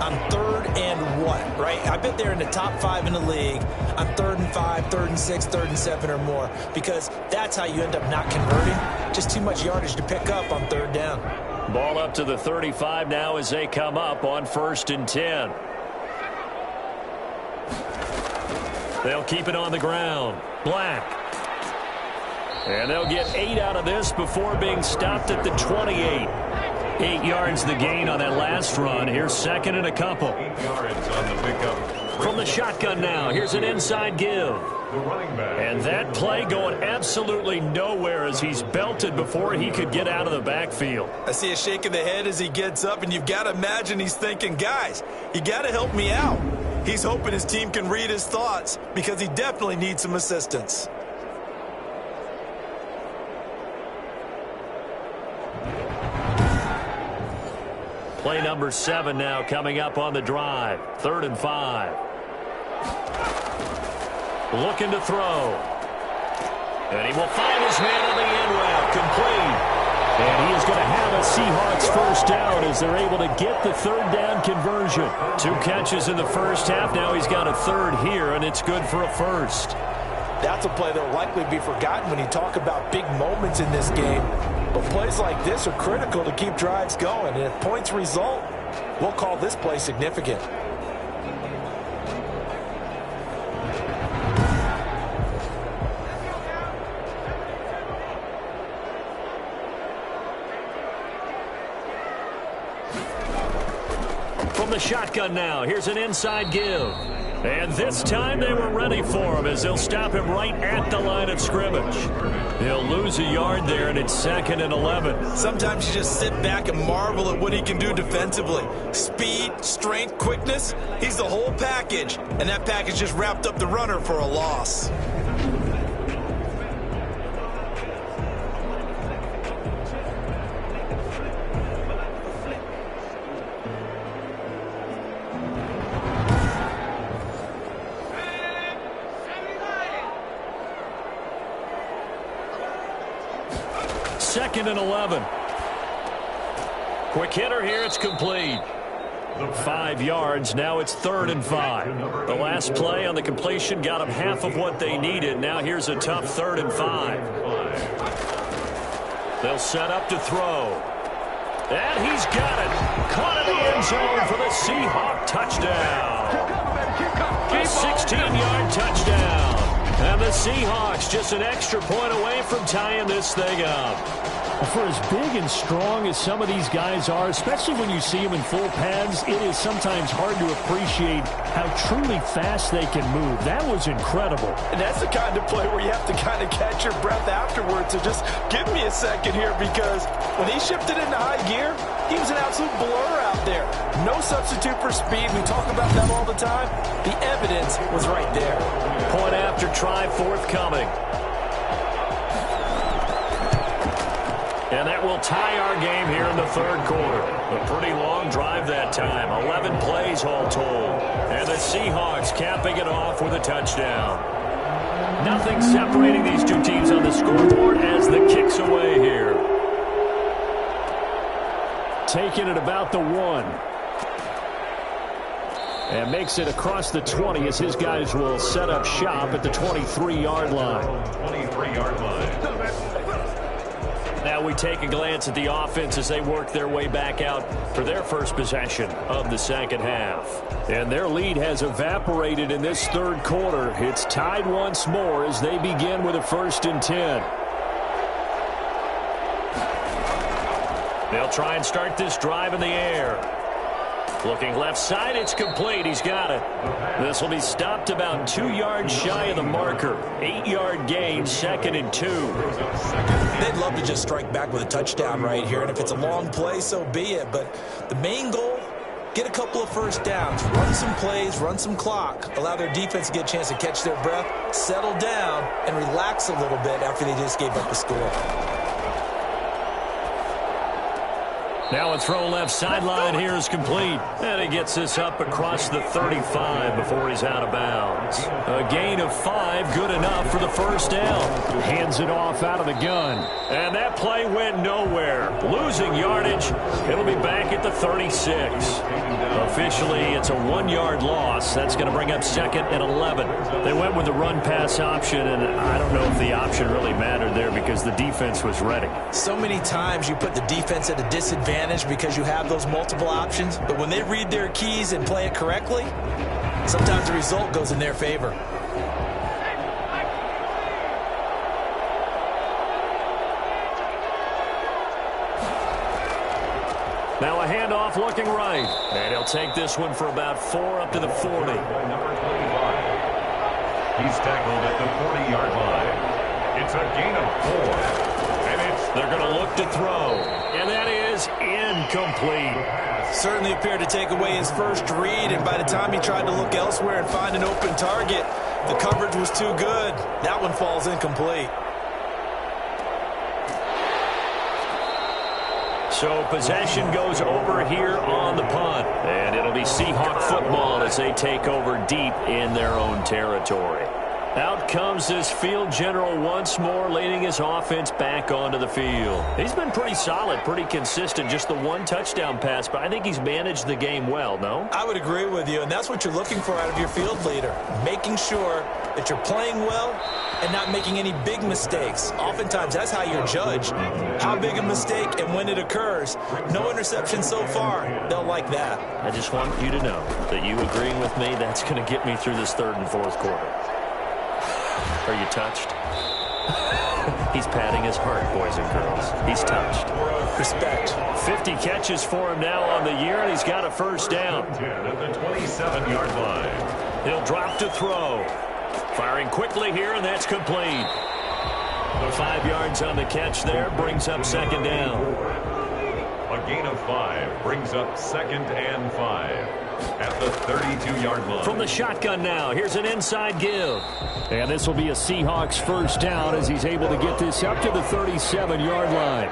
on 3rd and what, right? I bet they're in the top 5 in the league on 3rd and 5, 3rd and 6, 3rd and 7 or more, because that's how you end up not converting. Just too much yardage to pick up on 3rd down. Ball up to the 35 now as they come up on 1st and 10. They'll keep it on the ground. Black. And they'll get 8 out of this before being stopped at the 28. 8 yards the gain on that last run. Here's 2nd and a couple. 8 yards on the pickup. From the shotgun now, here's an inside give. The running back. And that play going absolutely nowhere as he's belted before he could get out of the backfield. I see a shake of the head as he gets up, and you've got to imagine he's thinking, guys, you got to help me out. He's hoping his team can read his thoughts because he definitely needs some assistance. Play number 7 now coming up on the drive. 3rd and 5. Looking to throw. And he will find his man on the end route. Complete. And he is going to have a Seahawks 1st down as they're able to get the 3rd down conversion. 2 catches in the first half. Now he's got a 3rd here, and it's good for a 1st. That's a play that will likely be forgotten when you talk about big moments in this game. But plays like this are critical to keep drives going. And if points result, we'll call this play significant. From the shotgun now, here's an inside give. And this time they were ready for him as they'll stop him right at the line of scrimmage. He'll lose a yard there, and it's 2nd and 11. Sometimes you just sit back and marvel at what he can do defensively. Speed, strength, quickness, he's the whole package. And that package just wrapped up the runner for a loss. Second and 11. Quick hitter here. It's complete. 5 yards. Now it's 3rd and 5. The last play on the completion got them half of what they needed. Now here's a tough 3rd and 5. They'll set up to throw. And he's got it. Caught in the end zone for the Seahawks touchdown. A 16-yard touchdown. And the Seahawks just an extra point away from tying this thing up. For as big and strong as some of these guys are, especially when you see them in full pads, it is sometimes hard to appreciate how truly fast they can move. That was incredible. And that's the kind of play where you have to kind of catch your breath afterwards and just give me a second here, because when he shifted into high gear, he was an absolute blur out there. No substitute for speed. We talk about that all the time. The evidence was right there. Point after try forthcoming. And that will tie our game here in the 3rd quarter. A pretty long drive that time. 11 plays all told. And the Seahawks capping it off with a touchdown. Nothing separating these two teams on the scoreboard as the kick's away here. Taking it about the 1. And makes it across the 20 as his guys will set up shop at the 23-yard line. 23-yard line. Now we take a glance at the offense as they work their way back out for their first possession of the second half. And their lead has evaporated in this 3rd quarter. It's tied once more as they begin with a 1st and 10. They'll try and start this drive in the air. Looking left side, it's complete. He's got it. This will be stopped about 2 yards shy of the marker. 8-yard gain, 2nd and 2. They'd love to just strike back with a touchdown right here, and if it's a long play, so be it. But the main goal, get a couple of first downs, run some plays, run some clock, allow their defense to get a chance to catch their breath, settle down, and relax a little bit after they just gave up a score. Now a throw left sideline here is complete. And he gets this up across the 35 before he's out of bounds. A gain of 5, good enough for the first down. Hands it off out of the gun. And that play went nowhere. Losing yardage. It'll be back at the 36. Officially, it's a 1-yard loss. That's going to bring up 2nd and 11. They went with the run-pass option, and I don't know if the option really mattered there because the defense was ready. So many times you put the defense at a disadvantage because you have those multiple options, but when they read their keys and play it correctly, sometimes the result goes in their favor. Now a handoff looking right. And he'll take this one for about 4 up to the 40. Number 25. He's tackled at the 40-yard line. It's a gain of 4. They're going to look to throw. And that is incomplete. Certainly appeared to take away his first read, and by the time he tried to look elsewhere and find an open target, the coverage was too good. That one falls incomplete. So possession goes over here on the punt. And it'll be Seahawk football as they take over deep in their own territory. Out comes this field general once more, leading his offense back onto the field. He's been pretty solid, pretty consistent, just the 1 touchdown pass, but I think he's managed the game well, no? I would agree with you, and that's what you're looking for out of your field leader, making sure that you're playing well and not making any big mistakes. Oftentimes, that's how you're judged. How big a mistake and when it occurs. No interception so far. They'll like that. I just want you to know that you agreeing with me, that's going to get me through this 3rd and 4th quarter. Are you touched? He's patting his heart, boys and girls. He's touched. Respect. 50 catches for him now on the year, and he's got a first down. At the 27-yard line. He'll drop to throw. Firing quickly here, and that's complete. 5 yards on the catch there brings up second down. A gain of 5 brings up 2nd and 5 at the 32-yard line. From the shotgun now, here's an inside give. And this will be a Seahawks first down as he's able to get this up to the 37-yard line.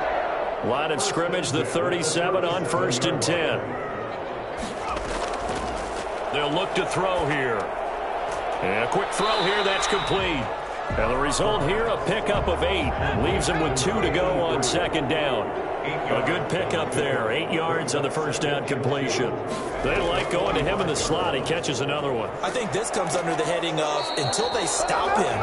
Line of scrimmage, the 37 on 1st and 10. They'll look to throw here. And a quick throw here, that's complete. And the result here, a pickup of 8. Leaves him with 2 to go on second down. A good pickup there. 8 yards on the first down completion. They like going to him in the slot. He catches another one. I think this comes under the heading of until they stop him,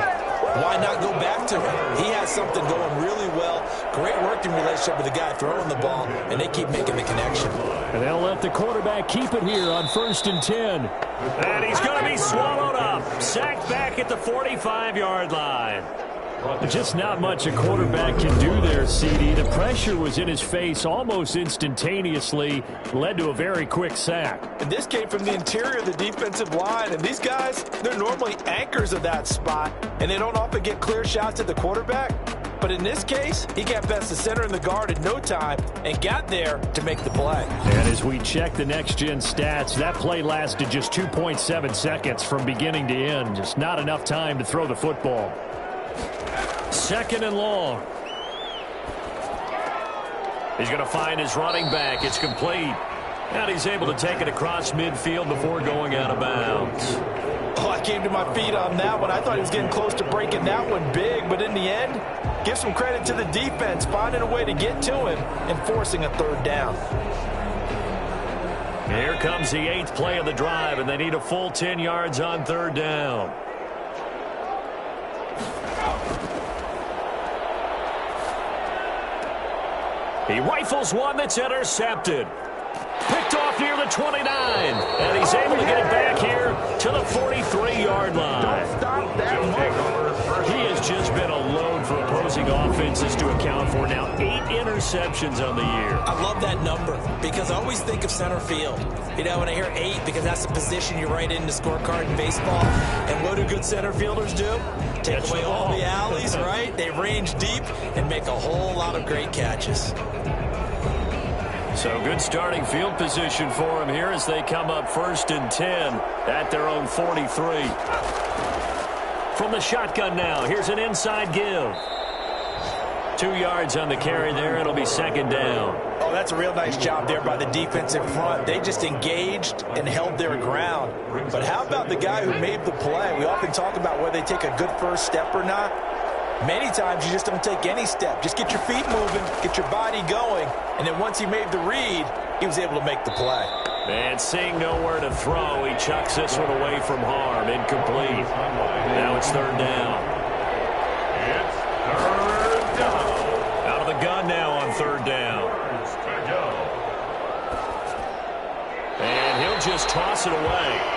why not go back to him? He has something going really well. Great working relationship with the guy throwing the ball, and they keep making the connection. And they'll let the quarterback keep it here on 1st and 10. And he's going to be swallowed up. Sacked back at the 45-yard line. Just not much a quarterback can do there, CD. The pressure was in his face almost instantaneously. Led to a very quick sack. And this came from the interior of the defensive line. And these guys, they're normally anchors of that spot. And they don't often get clear shots at the quarterback. But in this case, he got past the center and the guard in no time and got there to make the play. And as we check the next-gen stats, that play lasted just 2.7 seconds from beginning to end. Just not enough time to throw the football. 2nd and long. He's going to find his running back. It's complete. And he's able to take it across midfield before going out of bounds. Oh, I came to my feet on that one. I thought he was getting close to breaking that one big. But in the end, give some credit to the defense, finding a way to get to him and forcing a 3rd down. Here comes the 8th play of the drive, and they need a full 10 yards on 3rd down. He rifles one that's intercepted. Picked off near the 29. And he's able to get it back here to the 43-yard line. Don't stop that motion. He has just been a load for opposing offenses to account for now. 8 interceptions on the year. I love that number because I always think of center field. You know, when I hear 8, because that's the position you write in the scorecard in baseball. And what do good center fielders do? Take away all the alleys, right? They range deep and make a whole lot of great catches. So good starting field position for him here as they come up 1st and 10 at their own 43. From the shotgun now, here's an inside give. 2 yards on the carry there. It'll be 2nd down. Oh, that's a real nice job there by the defensive front. They just engaged and held their ground. But how about the guy who made the play? We often talk about whether they take a good first step or not. Many times you just don't take any step. Just get your feet moving, get your body going, and then once he made the read, he was able to make the play. And seeing nowhere to throw, he chucks this one away from harm. Incomplete. Now it's 3rd down. It's 3rd down. Out of the gun now on 3rd down. And he'll just toss it away.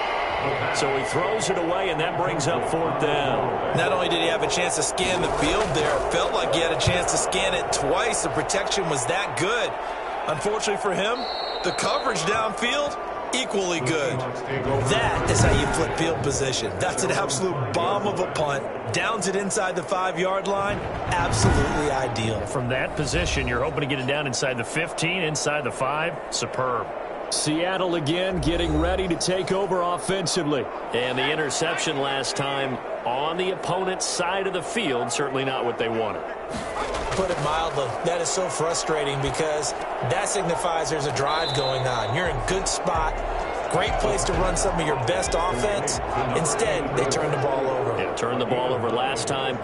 So he throws it away, and that brings up 4th down. Not only did he have a chance to scan the field there, it felt like he had a chance to scan it twice. The protection was that good. Unfortunately for him, the coverage downfield, equally good. That is how you flip field position. That's an absolute bomb of a punt. Downs it inside the 5-yard line. Absolutely ideal. From that position, you're hoping to get it down inside the 15, inside the 5. Superb. Seattle again getting ready to take over offensively. And the interception last time on the opponent's side of the field, certainly not what they wanted. Put it mildly, that is so frustrating because that signifies there's a drive going on. You're in good spot, great place to run some of your best offense. Instead, they turn the ball over. Yeah, turned the ball over last time.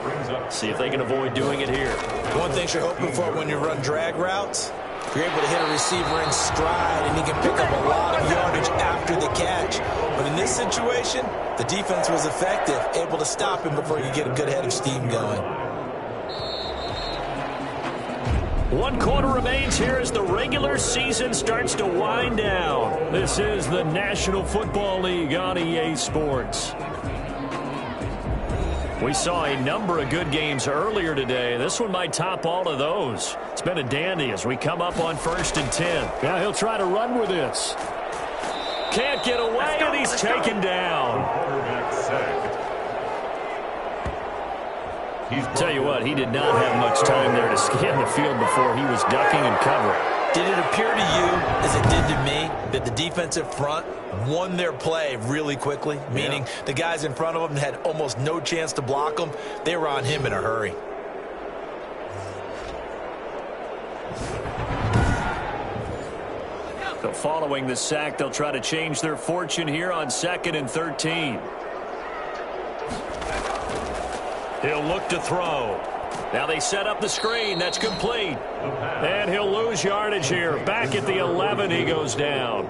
See if they can avoid doing it here. One thing you're hoping for when you run drag routes, you're able to hit a receiver in stride, and he can pick up a lot of yardage after the catch. But in this situation, the defense was effective, able to stop him before you get a good head of steam going. 1 quarter remains here as the regular season starts to wind down. This is the National Football League on EA Sports. We saw a number of good games earlier today. This one might top all of those. It's been a dandy as we come up on 1st and 10. Now he'll try to run with this. Can't get away, and he's taken down. Quarterback sacked. Tell you what, he did not have much time there to scan the field before he was ducking and covering. Did it appear to you, as it did to me, that the defensive front won their play really quickly? Meaning the guys in front of them had almost no chance to block them. They were on him in a hurry. So following the sack, they'll try to change their fortune here on 2nd and 13. He'll look to throw. Now they set up the screen. That's complete. And he'll lose yardage here. Back at the 11, he goes down.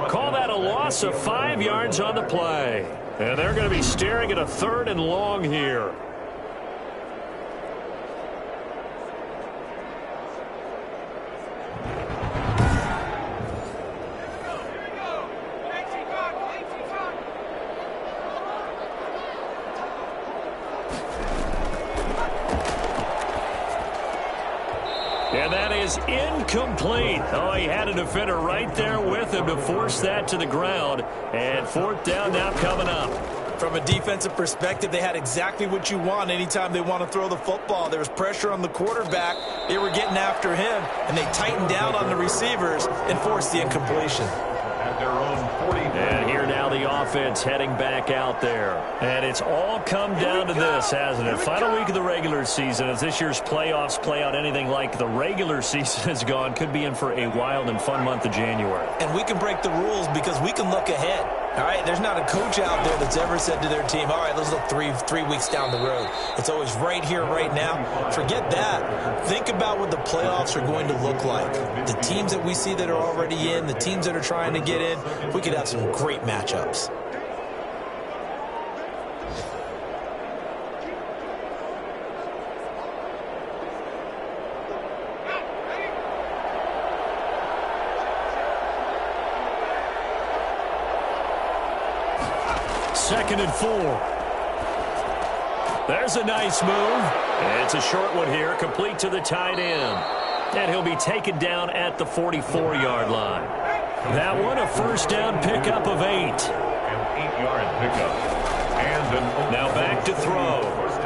Call that a loss of 5 yards on the play. And they're going to be staring at a 3rd and long here. And that is incomplete. Oh, he had a defender right there with him to force that to the ground. And 4th down now coming up. From a defensive perspective, they had exactly what you want anytime they want to throw the football. There was pressure on the quarterback. They were getting after him, and they tightened down on the receivers and forced the incompletion. At their own 40. And here now the offense heading back out there. And it's all come down to this, hasn't it? Final week of the regular season. As this year's playoffs play out anything like the regular season has gone, could be in for a wild and fun month of January. And we can break the rules because we can look ahead. All right, there's not a coach out there that's ever said to their team, all right, let's look three weeks down the road. It's always right here, right now. Forget that. Think about what the playoffs are going to look like. The teams that we see that are already in, the teams that are trying to get in, we could have some great matchups. Second and 4. There's a nice move. It's a short one here, complete to the tight end. And he'll be taken down at the 44-yard line. That one, a 1st down pickup of 8. An 8-yard pickup. And now back to throw.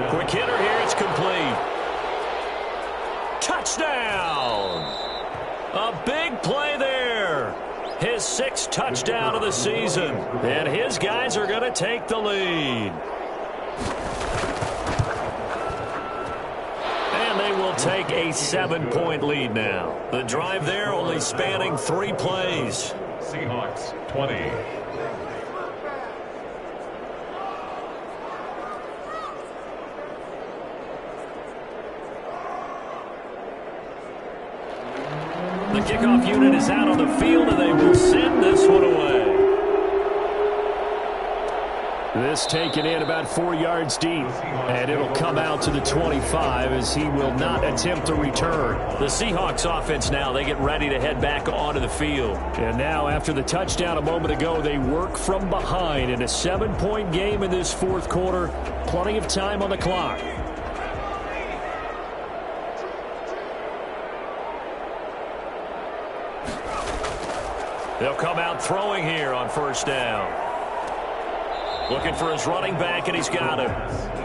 Quick hitter here, it's complete. Touchdown! A big play there. His 6th touchdown of the season. And his guys are going to take the lead. And they will take a 7-point lead now. The drive there only spanning 3 plays. Seahawks 20. The kickoff unit is out on the field, and they will send this one away. This taken in about 4 yards deep, and it'll come out to the 25 as he will not attempt to return. The Seahawks offense now, they get ready to head back onto the field. And now after the touchdown a moment ago, they work from behind in a 7-point game in this 4th quarter. Plenty of time on the clock. They'll come out throwing here on 1st down. Looking for his running back, and he's got him.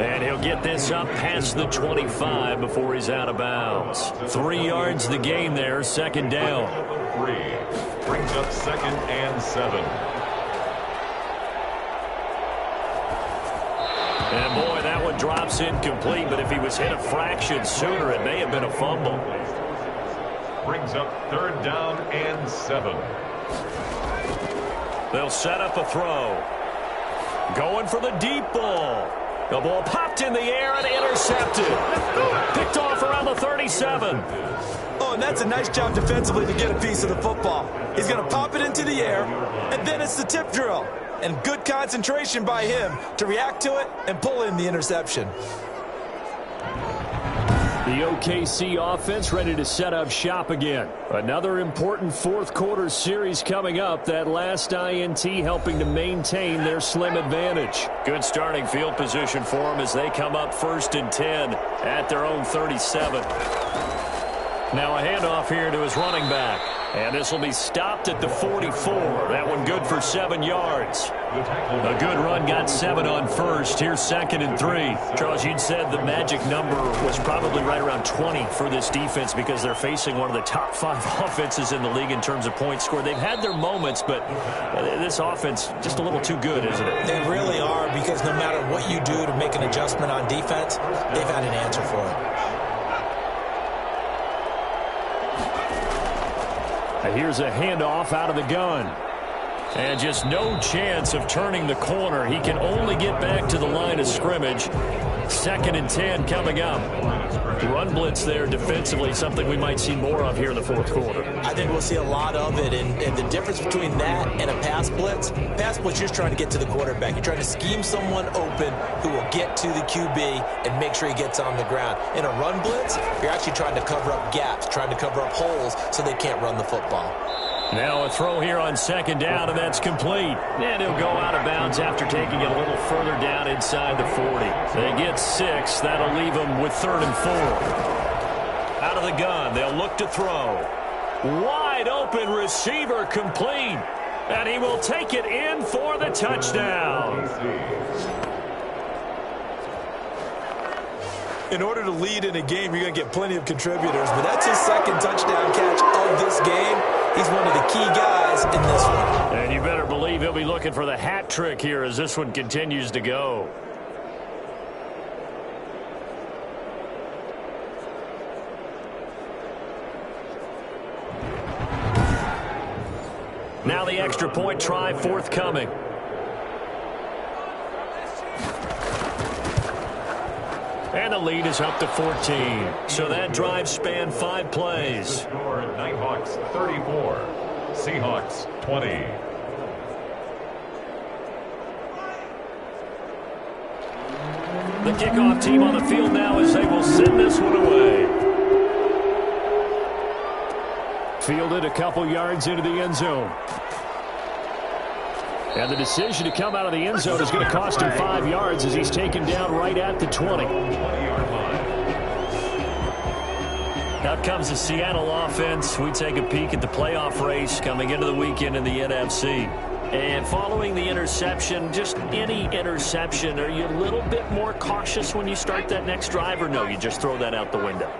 And he'll get this up past the 25 before he's out of bounds. 3 yards the gain there, 2nd down. 3 brings up 2nd and 7. And boy, that one drops incomplete, but if he was hit a fraction sooner, it may have been a fumble. Brings up 3rd down and 7. They'll set up a throw. Going for the deep ball. The ball popped in the air and intercepted. Picked off around the 37. Oh, and that's a nice job defensively to get a piece of the football. He's going to pop it into the air, and then it's the tip drill. And good concentration by him to react to it and pull in the interception. The OKC offense ready to set up shop again. Another important fourth quarter series coming up. That last INT helping to maintain their slim advantage. Good starting field position for them as they come up 1st and 10 at their own 37. Now a handoff here to his running back. And this will be stopped at the 44. That one good for 7 yards. A good run, got 7 on first. Here's 2nd and 3. Charles, you'd said the magic number was probably right around 20 for this defense because they're facing one of the top 5 offenses in the league in terms of points scored. They've had their moments, but this offense just a little too good, isn't it? They really are, because no matter what you do to make an adjustment on defense, they've had an answer for it. Here's a handoff out of the gun. And just no chance of turning the corner. He can only get back to the line of scrimmage. 2nd and 10 coming up. Run blitz there defensively, something we might see more of here in the fourth quarter. I think we'll see a lot of it, and the difference between that and a pass blitz, you're just trying to get to the quarterback. You're trying to scheme someone open who will get to the QB and make sure he gets on the ground. In a run blitz, you're actually trying to cover up gaps, trying to cover up holes so they can't run the football. Now a throw here on 2nd down, and that's complete. And he'll go out of bounds after taking it a little further down inside the 40. They get 6. That'll leave them with 3rd and 4. Out of the gun, they'll look to throw. Wide open receiver complete. And he will take it in for the touchdown. In order to lead in a game, you're going to get plenty of contributors, but that's his 2nd touchdown catch of this game. He's one of the key guys in this one. And you better believe he'll be looking for the hat trick here as this one continues to go. Now the extra point try forthcoming. And the lead is up to 14. So that drive spanned 5 plays. Nighthawks 34, Seahawks 20. The kickoff team on the field now as they will send this one away. Fielded a couple yards into the end zone. And the decision to come out of the end zone is going to cost him 5 yards as he's taken down right at the 20. Out comes the Seattle offense. We take a peek at the playoff race coming into the weekend in the NFC. And following the interception, just any interception, are you a little bit more cautious when you start that next drive, or no, you just throw that out the window?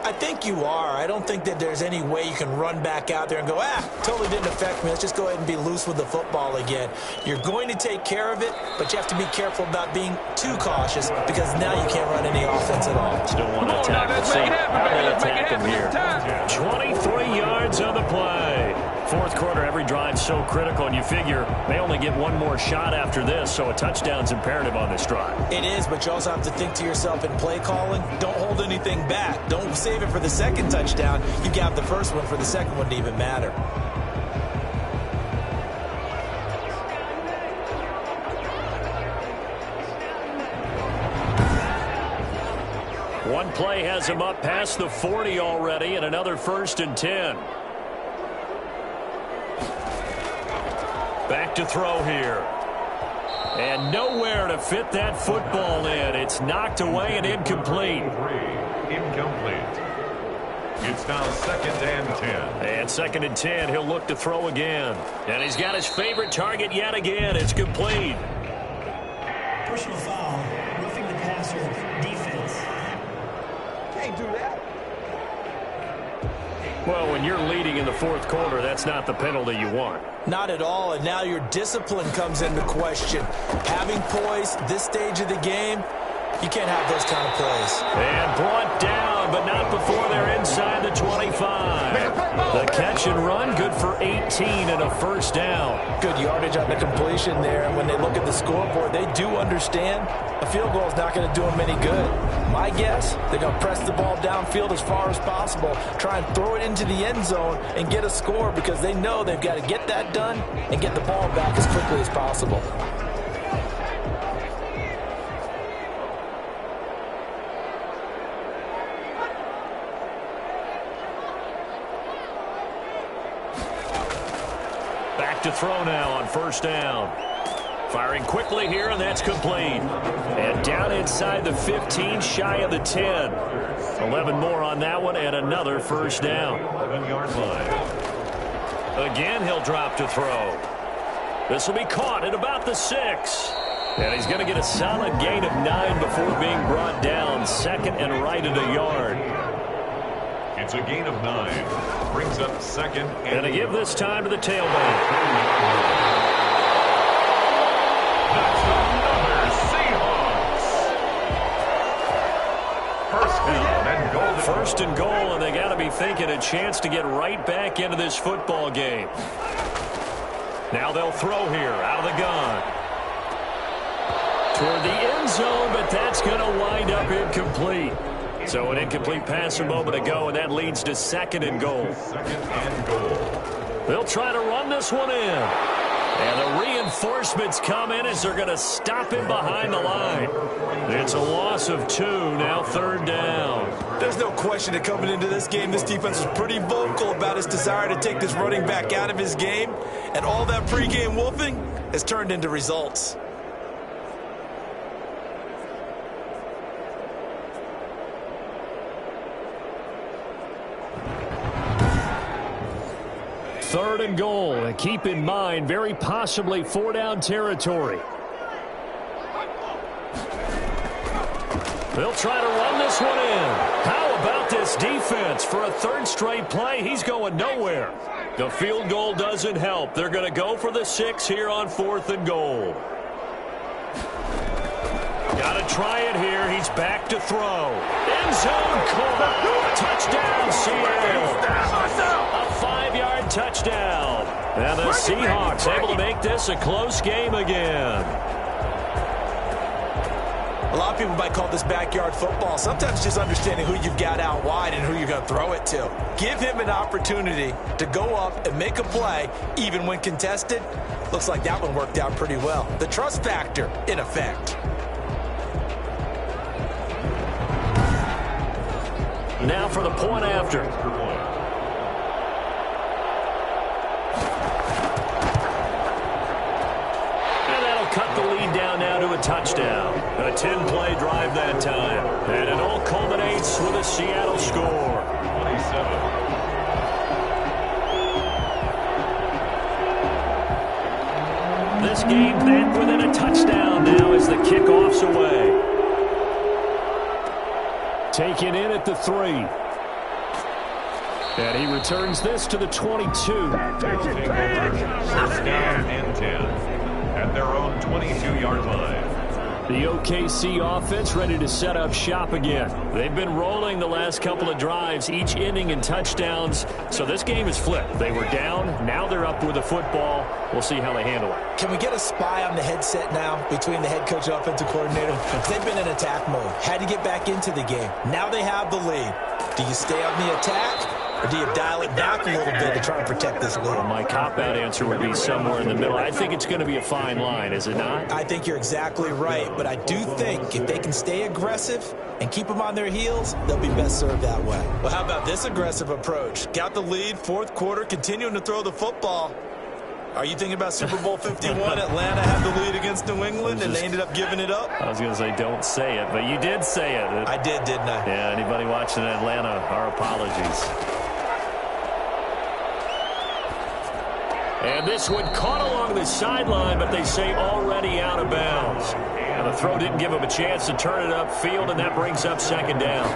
I think you are. I don't think that there's any way you can run back out there and go, totally didn't affect me. Let's just go ahead and be loose with the football again. You're going to take care of it, but you have to be careful about being too cautious because now you can't run any offense at all. Still want to tackle. See how they attack him here. 23 yards on the play. Fourth quarter, every drive so critical, and you figure they only get one more shot after this, so a touchdown's imperative on this drive. It is, but you also have to think to yourself in play calling, don't hold anything back. Don't save it for the 2nd touchdown. You got the first one for the 2nd one to even matter. One play has him up past the 40 already, and another 1st and 10. Back to throw here. And nowhere to fit that football in. It's knocked away and incomplete. Incomplete. It's now 2nd and 10. And 2nd and 10, he'll look to throw again. And he's got his favorite target yet again. It's complete. Personal foul, roughing the passer, defense. Can't do that. Well, when you're leading in the fourth quarter, that's not the penalty you want. Not at all, and now your discipline comes into question. Having poise this stage of the game, you can't have those kind of plays. And brought down, but not before they're inside the 25. The catch and run, good for 18 and a 1st down. Good yardage on the completion there, and when they look at the scoreboard, they do understand a field goal is not going to do them any good. My guess, they're going to press the ball downfield as far as possible, try and throw it into the end zone and get a score because they know they've got to get that done and get the ball back as quickly as possible. back to throw now on first down. Firing quickly here, and that's complete. And down inside the 15, shy of the 10. 11 more on that one, and another first down. 11-yard line. Again, he'll drop to throw. This will be caught at about the 6. And he's going to get a solid gain of 9 before being brought down. Second and right at a yard. It's a gain of 9. Brings up second. And they give this time to the tailback. That's another Seahawks. First down and goal. First and goal, and they got to be thinking a chance to get right back into this football game. Now they'll throw here out of the gun. Toward the end zone, but that's going to wind up incomplete. So an incomplete pass a moment ago, and that leads to second and goal. Second and goal. They'll try to run this one in. And the reinforcements come in as they're going to stop him behind the line. It's a loss of 2, now third down. There's no question that coming into this game, this defense was pretty vocal about its desire to take this running back out of his game. And all that pregame wolfing has turned into results. Third and goal, and keep in mind, very possibly 4-down territory. They'll try to run this one in. How about this defense? For a third straight play, he's going nowhere. The field goal doesn't help. They're going to go for the 6 here on 4th and goal. Got to try it here. He's back to throw. End zone caught. Touchdown, Seattle. A 5-yard touchdown. And the Seahawks able to make this a close game again. A lot of people might call this backyard football. Sometimes just understanding who you've got out wide and who you're going to throw it to. Give him an opportunity to go up and make a play, even when contested. Looks like that one worked out pretty well. The trust factor, in effect. Now for the point after. And that'll cut the lead down now to a touchdown. A 10-play drive that time. And it all culminates with a Seattle score. 27. This game back within a touchdown now as the kickoff's away. Taken in at the 3. And he returns this to the 22. First down and 10 at their own 22-yard line. The OKC offense ready to set up shop again. They've been rolling the last couple of drives, each ending in touchdowns. So this game is flipped. They were down. Now they're up with the football. We'll see how they handle it. Can we get a spy on the headset now between the head coach and offensive coordinator? They've been in attack mode. Had to get back into the game. Now they have the lead. Do you stay on the attack? Or do you dial it back a little bit to try and protect this lead? Well, my cop-out answer would be somewhere in the middle. I think it's going to be a fine line, is it not? I think you're exactly right, but I do think if they can stay aggressive and keep them on their heels, they'll be best served that way. Well, how about this aggressive approach? Got the lead, fourth quarter, continuing to throw the football. Are you thinking about Super Bowl 51? Atlanta had the lead against New England, and they ended up giving it up? I was going to say don't say it, but you did say it. I did, didn't I? Yeah, anybody watching Atlanta, our apologies. And this one caught along the sideline, but they say already out of bounds. And the throw didn't give them a chance to turn it upfield, and that brings up second down.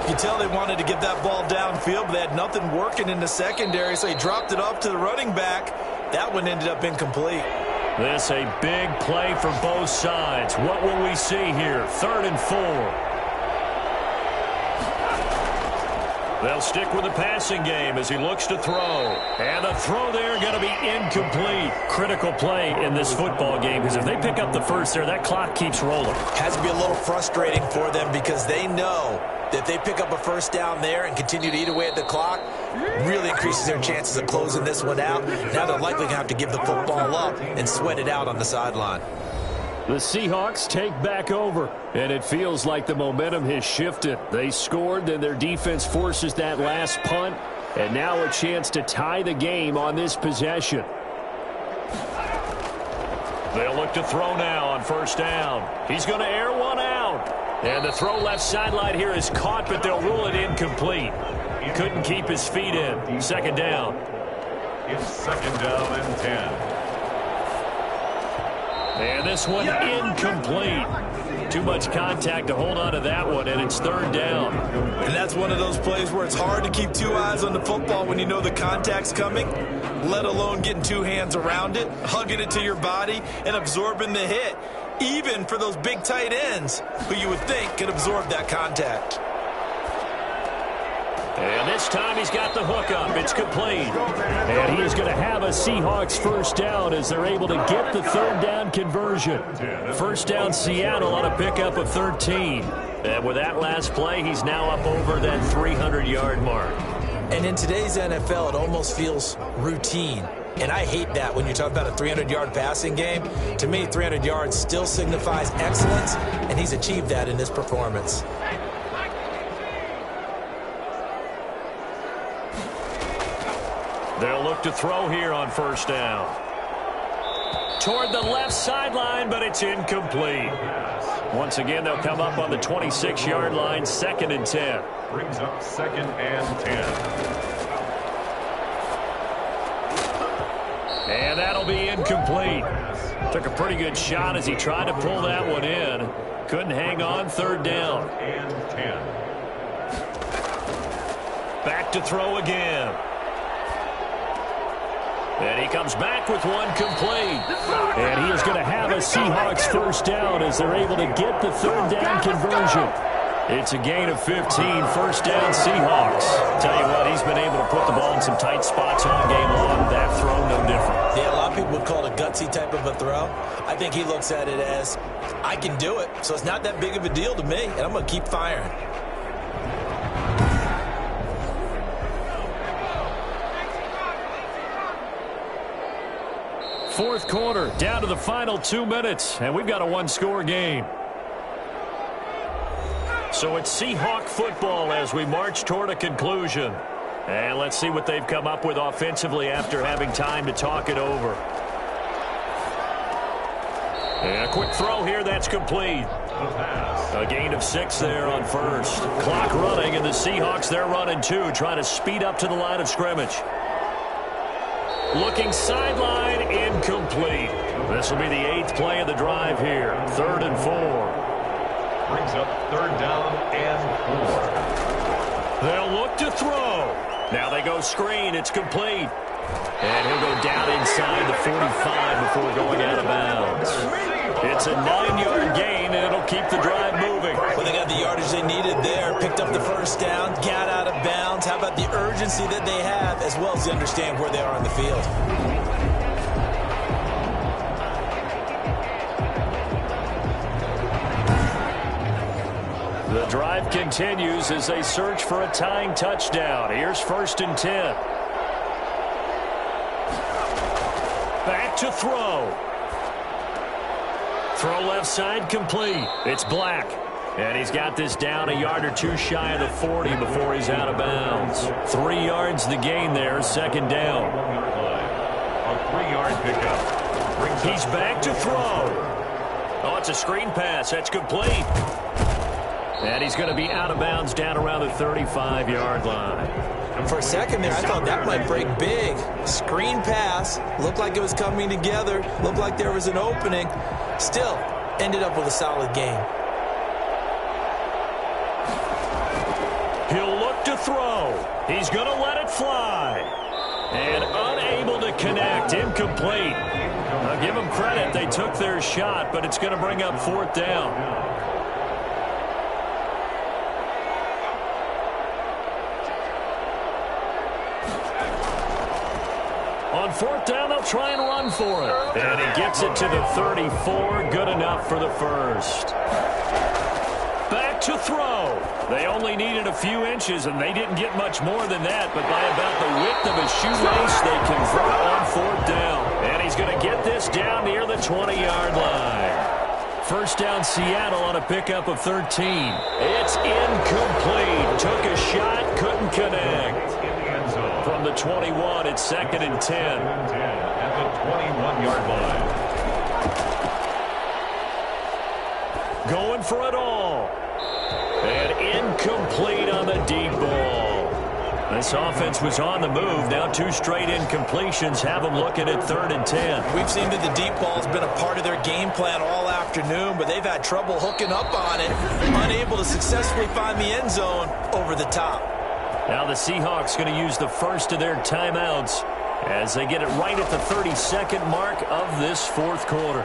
You can tell they wanted to get that ball downfield, but they had nothing working in the secondary, so he dropped it off to the running back. That one ended up incomplete. This a big play for both sides. What will we see here? 3rd and 4. They'll stick with the passing game as he looks to throw. And the throw there going to be incomplete. Critical play in this football game because if they pick up the first there, that clock keeps rolling. Has to be a little frustrating for them because they know that if they pick up a first down there and continue to eat away at the clock, really increases their chances of closing this one out. Now they're likely going to have to give the football up and sweat it out on the sideline. The Seahawks take back over, and it feels like the momentum has shifted. They scored, then their defense forces that last punt, and now a chance to tie the game on this possession. They'll look to throw now on first down. He's going to air one out. And the throw left sideline here is caught, but they'll rule it incomplete. He couldn't keep his feet in. Second down. It's second down and 10. And this one incomplete. Too much contact to hold on to that one, and it's third down. And that's one of those plays where it's hard to keep two eyes on the football when you know the contact's coming, let alone getting two hands around it, hugging it to your body, and absorbing the hit, even for those big tight ends who you would think could absorb that contact. And this time he's got the hook up. It's complete. And he is going to have a Seahawks first down as they're able to get the third down conversion. First down Seattle on a pickup of 13. And with that last play, he's now up over that 300-yard mark. And in today's NFL, it almost feels routine. And I hate that when you talk about a 300-yard passing game. To me, 300 yards still signifies excellence, and he's achieved that in this performance. They'll look to throw here on first down. Toward the left sideline, but it's incomplete. Once again, they'll come up on the 26-yard line, second and 10. Brings up second and 10. And that'll be incomplete. Took a pretty good shot as he tried to pull that one in. Couldn't hang on, third down. And 10. Back to throw again. And he comes back with one complete. And he is going to have a Seahawks first down as they're able to get the third down conversion. It's a gain of 15, first down Seahawks. Tell you what, he's been able to put the ball in some tight spots all game long. That throw, no different. Yeah, a lot of people would call it a gutsy type of a throw. I think he looks at it as, I can do it, so it's not that big of a deal to me, and I'm going to keep firing. Fourth quarter, down to the final 2 minutes, and we've got a one-score game. So it's Seahawk football as we march toward a conclusion. And let's see what they've come up with offensively after having time to talk it over. And a quick throw here, that's complete. A gain of 6 there on first. Clock running, and the Seahawks, they're running too, trying to speed up to the line of scrimmage. Looking sideline, incomplete. This will be the 8th play of the drive here. 3rd and 4. Brings up third down and 4. They'll look to throw. Now they go screen. It's complete. And he'll go down inside the 45 before going out of bounds. It's a 9-yard gain, and it'll keep the drive moving. Well, they got the yardage they needed there, picked up the first down, got out of bounds. How about the urgency that they have, as well as they understand where they are on the field? The drive continues as they search for a tying touchdown. Here's 1st and 10. Back to throw. Throw left side complete. It's Black. And he's got this down a yard or two shy of the 40 before he's out of bounds. 3 yards the gain there, second down. A 3-yard pickup. He's back to throw. Oh, it's a screen pass. That's complete. And he's going to be out of bounds down around the 35-yard line. For a second there, I thought that might break big. Screen pass. Looked like it was coming together. Looked like there was an opening. Still, ended up with a solid game. He'll look to throw. He's going to let it fly. And unable to connect. Incomplete. I'll give them credit. They took their shot, but it's going to bring up 4th down. On 4th down, they'll try and run for it. And he gets it to the 34. Good enough for the first. Back to throw. They only needed a few inches, and they didn't get much more than that. But by about the width of a shoelace, they convert on 4th down. And he's going to get this down near the 20-yard line. First down, Seattle on a pickup of 13. It's incomplete. Took a shot, couldn't connect. From the 21, it's 2nd and 10. At the 21-yard line. going for it all. And incomplete on the deep ball. This offense was on the move. Now 2 straight incompletions have them looking at 3rd and 10. We've seen that the deep ball has been a part of their game plan all afternoon, but they've had trouble hooking up on it, unable to successfully find the end zone over the top. Now the Seahawks going to use the first of their timeouts as they get it right at the 32nd mark of this 4th quarter.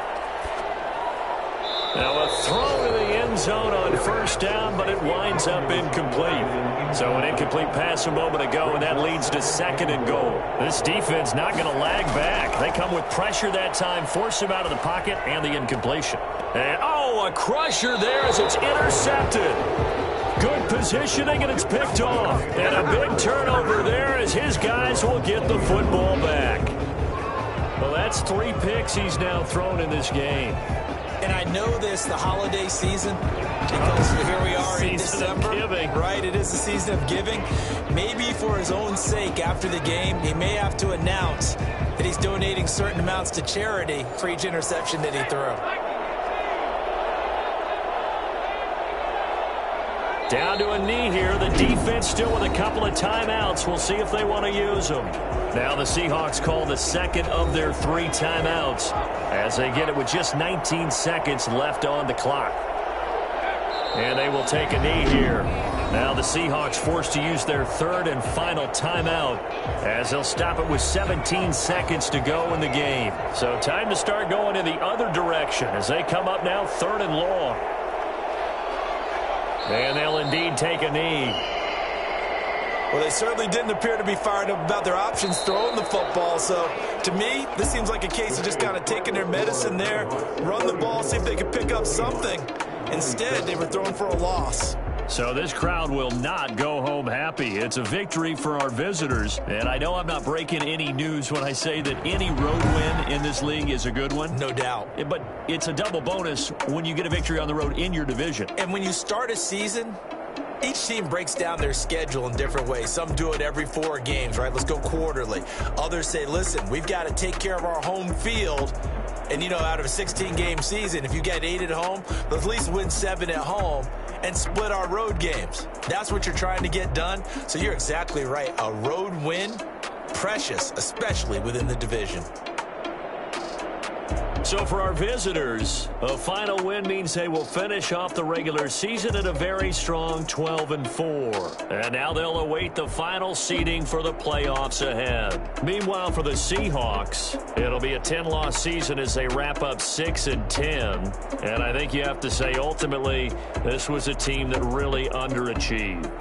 Now a throw to the end zone on 1st down, but it winds up incomplete. So an incomplete pass a moment ago, and that leads to 2nd and goal. This defense not going to lag back. They come with pressure that time, force him out of the pocket, and the incompletion. And, a crusher there as it's intercepted. Good positioning, and it's picked off. And a big turnover there as his guys will get the football back. Well, that's 3 picks he's now thrown in this game. And I know this, the holiday season, because here we are in December, right? It is the season of giving. Maybe for his own sake, after the game, he may have to announce that he's donating certain amounts to charity for each interception that he threw. Down to a knee here. The defense still with a couple of timeouts. We'll see if they want to use them. Now the Seahawks call the 2nd of their 3 timeouts as they get it with just 19 seconds left on the clock. And they will take a knee here. Now the Seahawks forced to use their 3rd and final timeout as they'll stop it with 17 seconds to go in the game. So time to start going in the other direction as they come up now 3rd and long. And they'll indeed take a knee. Well, they certainly didn't appear to be fired up about their options throwing the football. So, to me, this seems like a case of just kind of taking their medicine there, run the ball, see if they can pick up something. Instead, they were throwing for a loss. So this crowd will not go home happy. It's a victory for our visitors. And I know I'm not breaking any news when I say that any road win in this league is a good one. No doubt. But it's a double bonus when you get a victory on the road in your division. And when you start a season, each team breaks down their schedule in different ways. Some do it every 4 games, right? Let's go quarterly. Others say, listen, we've got to take care of our home field. And, out of a 16-game season, if you get 8 at home, let's at least win 7 at home and split our road games. That's what you're trying to get done. So you're exactly right. A road win, precious, especially within the division. So for our visitors, a final win means they will finish off the regular season at a very strong 12-4. And now they'll await the final seeding for the playoffs ahead. Meanwhile, for the Seahawks, it'll be a 10-loss season as they wrap up 6-10. And I think you have to say, ultimately, this was a team that really underachieved.